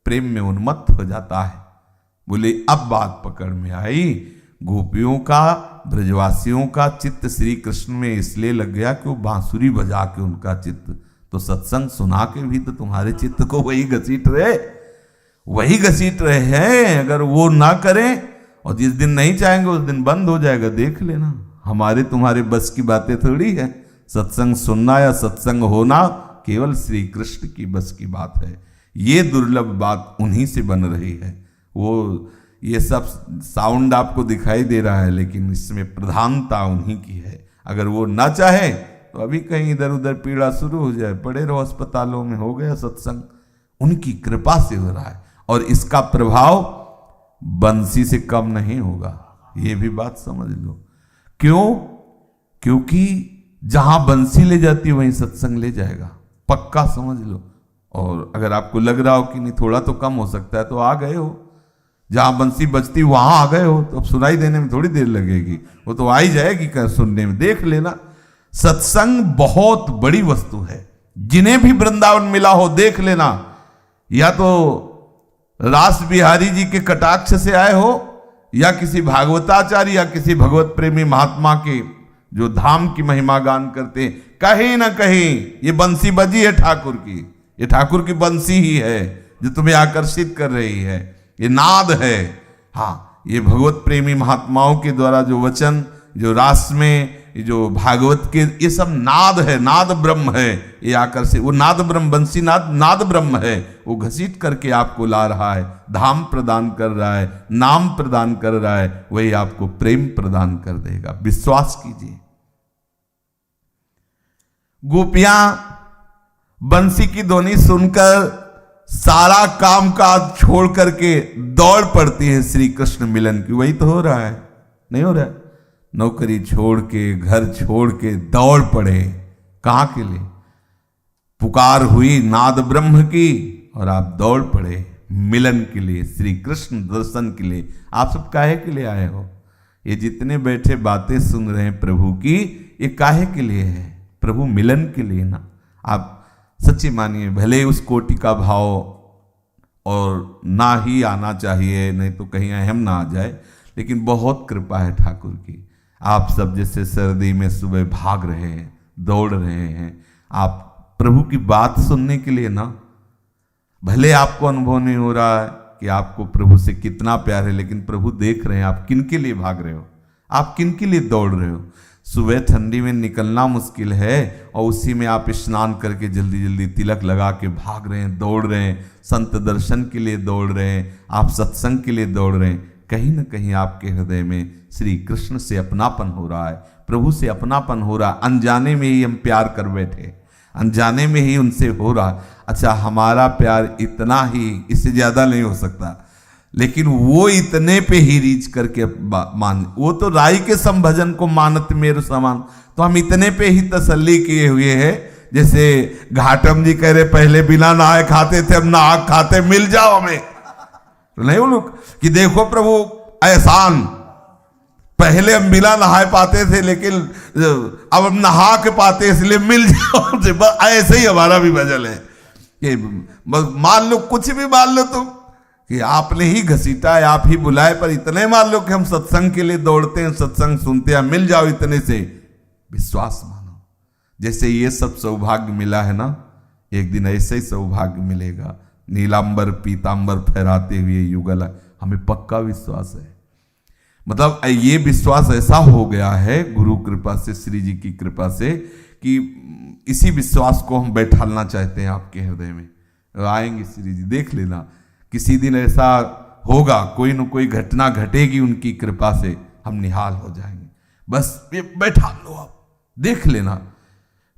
प्रेम में उन्मत्त हो जाता है। बोले अब बात पकड़ में आई। गोपियों का, ब्रजवासियों का चित्त श्री कृष्ण में इसलिए लग गया कि वो बांसुरी बजा के उनका चित्त, तो सत्संग सुना के भी तो तुम्हारे चित्त को वही घसीट रहे हैं। अगर वो ना करें और जिस दिन नहीं चाहेंगे उस दिन बंद हो जाएगा, देख लेना। हमारे तुम्हारे बस की बातें थोड़ी है। सत्संग सुनना या सत्संग होना केवल श्री कृष्ण की बस की बात है। ये दुर्लभ बात उन्हीं से बन रही है। वो ये सब साउंड आपको दिखाई दे रहा है, लेकिन इसमें प्रधानता उन्हीं की है। अगर वो ना चाहे तो अभी कहीं इधर उधर पीड़ा शुरू हो जाए, पड़े रहो अस्पतालों में, हो गया सत्संग। उनकी कृपा से हो रहा है और इसका प्रभाव बंसी से कम नहीं होगा, ये भी बात समझ लो। क्यों? क्योंकि जहां बंसी ले जाती है वहीं सत्संग ले जाएगा, पक्का समझ लो। और अगर आपको लग रहा हो कि नहीं थोड़ा तो कम हो सकता है, तो आ गए हो, जहां बंसी बजती वहां आ गए हो, तो अब सुनाई देने में थोड़ी देर लगेगी, वो तो आ ही जाएगी सुनने में। देख लेना, सत्संग बहुत बड़ी वस्तु है। जिन्हें भी वृंदावन मिला हो देख लेना, या तो रास बिहारी जी के कटाक्ष से आए हो, या किसी भागवताचार्य या किसी भगवत प्रेमी महात्मा के जो धाम की महिमा गान करते हैं, कहीं ना कहीं ये बंसी बजी है ठाकुर की। ये ठाकुर की बंसी ही है जो तुम्हें आकर्षित कर रही है, ये नाद है। हाँ, ये भगवत प्रेमी महात्माओं के द्वारा जो वचन, जो रास में, जो भागवत के, ये सब नाद है, नाद ब्रह्म है। ये आकर्षित, वो नाद ब्रह्म, बंसी नाद ब्रह्म है। वो घसीट करके आपको ला रहा है, धाम प्रदान कर रहा है, नाम प्रदान कर रहा है, वही आपको प्रेम प्रदान कर देगा। विश्वास कीजिए। गोपियां बंसी की ध्वनि सुनकर सारा काम काज छोड़ करके दौड़ पड़ती है श्री कृष्ण मिलन की। वही तो हो रहा है, नहीं हो रहा है? नौकरी छोड़ के, घर छोड़ के दौड़ पड़े, कहां के लिए? पुकार हुई नाद ब्रह्म की और आप दौड़ पड़े मिलन के लिए, श्री कृष्ण दर्शन के लिए। आप सब काहे के लिए आए हो? ये जितने बैठे बातें सुन रहे हैं प्रभु की, ये काहे के लिए है? प्रभु मिलन के लिए ना। आप सच्ची मानिए, भले उस कोटि का भाव और ना ही आना चाहिए, नहीं तो कहीं अहम ना आ जाए, लेकिन बहुत कृपा है ठाकुर की। आप सब जैसे सर्दी में सुबह भाग रहे हैं, दौड़ रहे हैं, आप प्रभु की बात सुनने के लिए ना। भले आपको अनुभव नहीं हो रहा है कि आपको प्रभु से कितना प्यार है, लेकिन प्रभु देख रहे हैं आप किन के लिए भाग रहे हो, आप किन के लिए दौड़ रहे हो। सुबह ठंडी में निकलना मुश्किल है और उसी में आप स्नान करके जल्दी जल्दी तिलक लगा के भाग रहे हैं, दौड़ रहे हैं, संत दर्शन के लिए दौड़ रहे हैं, आप सत्संग के लिए दौड़ रहे हैं। कहीं ना कहीं आपके हृदय में श्री कृष्ण से अपनापन हो रहा है, प्रभु से अपनापन हो रहा है। अनजाने में ही हम प्यार कर बैठे, अनजाने में ही उनसे हो रहा। अच्छा, हमारा प्यार इतना ही, इससे ज्यादा नहीं हो सकता, लेकिन वो इतने पे ही रीच करके मान, वो तो राई के संभजन को मानत मेरे समान, तो हम इतने पे ही तसल्ली किए हुए हैं। जैसे घाटम जी कह रहे पहले बिना नहाए खाते थे, अब नहा खाते, मिल जाओ हमें। तो नहीं वो लोग कि देखो प्रभु एहसान, पहले हम बिना नहाए पाते थे, लेकिन अब हम नहा के पाते, इसलिए मिल जाओ। ऐसे ही हमारा भी भजन है कि मान लो, कुछ भी मान लो तुम कि आपने ही घसीटा है, आप ही बुलाए, पर इतने मान लो कि हम सत्संग के लिए दौड़ते हैं, सत्संग सुनते हैं, मिल जाओ इतने से। विश्वास मानो, जैसे ये सब सौभाग्य मिला है ना, एक दिन ऐसे ही सौभाग्य मिलेगा। नीलांबर पीतांबर फहराते हुए युगल, हमें पक्का विश्वास है। मतलब ये विश्वास ऐसा हो गया है गुरु कृपा से, श्री जी की कृपा से, कि इसी विश्वास को हम बैठालना चाहते हैं आपके हृदय में। आएंगे श्री जी, देख लेना, किसी दिन ऐसा होगा, कोई न कोई घटना घटेगी उनकी कृपा से, हम निहाल हो जाएंगे। बस ये बैठा लो आप, देख लेना,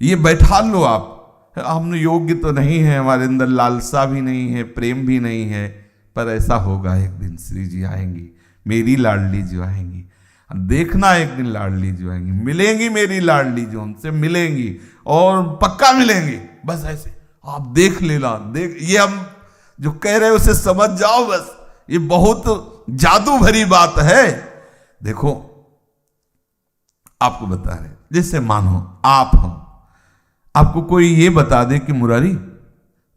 ये बैठा लो आप। हम योग्य तो नहीं है, हमारे अंदर लालसा भी नहीं है, प्रेम भी नहीं है, पर ऐसा होगा एक दिन श्री जी आएंगी, मेरी लाडली जो आएंगी। देखना एक दिन लाडली जो आएंगी, मिलेंगी मेरी लाडली जो, उनसे मिलेंगी और पक्का मिलेंगी। बस ऐसे आप देख लेना, देख, ये हम जो कह रहे हैं उसे समझ जाओ बस। ये बहुत जादू भरी बात है। देखो आपको बता रहे, जैसे मानो आप हम, आपको कोई ये बता दे कि मुरारी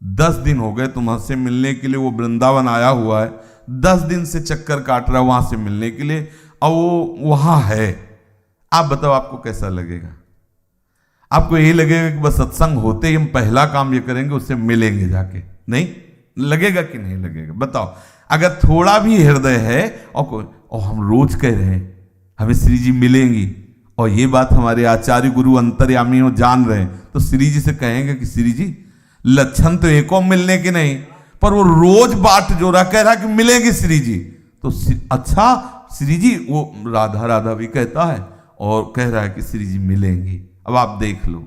10 दिन हो गए तुम्हारे मिलने के लिए, वो वृंदावन आया हुआ है, 10 दिन से चक्कर काट रहा है वहां से मिलने के लिए, और वो वहां है। आप बताओ आपको कैसा लगेगा? आपको यही लगेगा कि बस सत्संग होते ही हम पहला काम ये करेंगे, उससे मिलेंगे जाके? नहीं लगेगा कि नहीं लगेगा? बताओ। अगर थोड़ा भी हृदय है और हम रोज कह रहे हैं हमें श्री जी मिलेंगी, और ये बात हमारे आचार्य गुरु अंतर्यामी हो जान रहे हैं, तो श्री जी से कहेंगे कि श्री जी लक्षण तो एको मिलने के नहीं, पर वो रोज बाट जोड़ा कह रहा कि मिलेंगे श्री जी, तो अच्छा श्री जी, वो राधा राधा भी कहता है और कह रहा है कि श्री जी मिलेंगी। अब आप देख लो,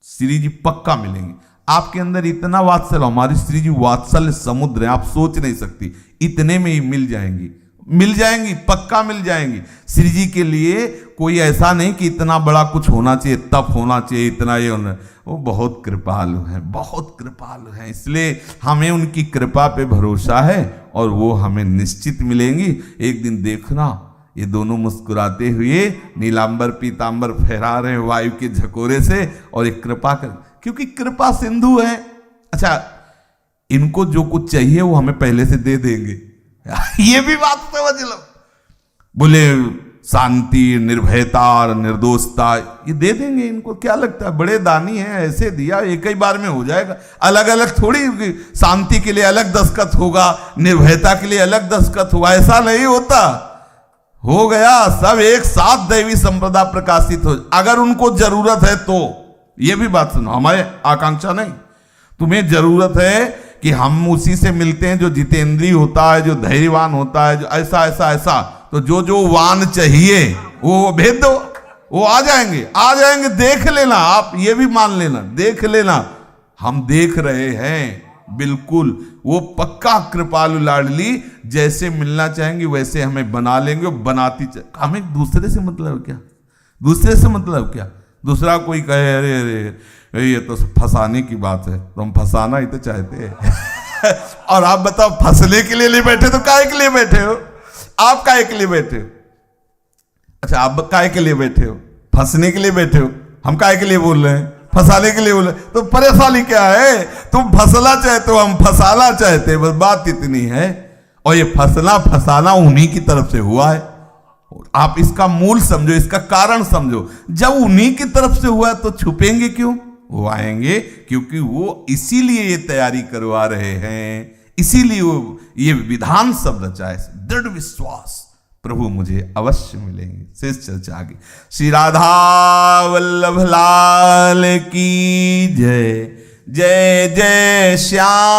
श्री जी पक्का मिलेंगे। आपके अंदर इतना वात्सल्य, हमारी श्री जी वात्सल्य समुद्र है, आप सोच नहीं सकती, इतने में ही मिल जाएंगी, मिल जाएंगी, पक्का मिल जाएंगी। श्री जी के लिए कोई ऐसा नहीं कि इतना बड़ा कुछ होना चाहिए, तप होना चाहिए, इतना ये होना, वो बहुत कृपालु हैं, बहुत कृपालु हैं, इसलिए हमें उनकी कृपा पे भरोसा है और वो हमें निश्चित मिलेंगी। एक दिन देखना ये दोनों मुस्कुराते हुए नीलांबर पीतांबर फहरा रहे हैं वायु के झकोरे से, और एक कृपा कर, क्योंकि कृपा सिंधु है। अच्छा, इनको जो कुछ चाहिए वो हमें पहले से दे देंगे, ये भी बात समझ लो। बोले शांति, निर्भयता, निर्दोषता, ये दे देंगे। इनको क्या लगता है बड़े दानी हैं, ऐसे दिया एक ही बार में हो जाएगा? अलग अलग थोड़ी, शांति के लिए अलग दस्तखत होगा, निर्भयता के लिए अलग दस्तखत होगा, ऐसा नहीं होता। हो गया सब एक साथ दैवी संप्रदा प्रकाशित हो। अगर उनको जरूरत है तो, ये भी बात सुनो, हमारे आकांक्षा नहीं, तुम्हें जरूरत है कि हम उसी से मिलते हैं जो जितेंद्रीय होता है, जो धैर्यवान होता है, जो ऐसा ऐसा ऐसा, तो जो जो वान चाहिए वो भेज दो, वो आ जाएंगे, आ जाएंगे। देख लेना, आप ये भी मान लेना, देख लेना, हम देख रहे हैं बिल्कुल। वो पक्का कृपालु लाडली, जैसे मिलना चाहेंगे वैसे हमें बना लेंगे, बनाती हमें दूसरे से मतलब क्या? दूसरे से मतलब क्या? दूसरा कोई कहे अरे अरे ये तो फंसाने की बात है, तो हम फंसाना ही तो चाहते हैं। और आप बताओ, फंसने के लिए नहीं बैठे तो काहे के लिए बैठे हो? आप काहे के लिए बैठे हो? अच्छा, आप काहे के लिए बैठे हो? फंसने के लिए बैठे हो? हम काहे के लिए बोल रहे हैं? फंसाने के लिए बोल रहे। तो परेशानी क्या है? तुम फंसना चाहते हो, हम फंसाना चाहते हैं, बस बात इतनी है। और ये फंसना फंसाना उन्हीं की तरफ से हुआ है। आप इसका मूल समझो, इसका कारण समझो। जब उन्हीं की तरफ से हुआ तो छुपेंगे क्यों? वो आएंगे, क्योंकि वो इसीलिए ये तैयारी करवा रहे हैं, इसीलिए वो ये विधान सब रचा है। दृढ़ विश्वास, प्रभु मुझे अवश्य मिलेंगे। शेष चर्चा आगे। श्री राधा वल्लभ लाल की जय। जय जय श्याम।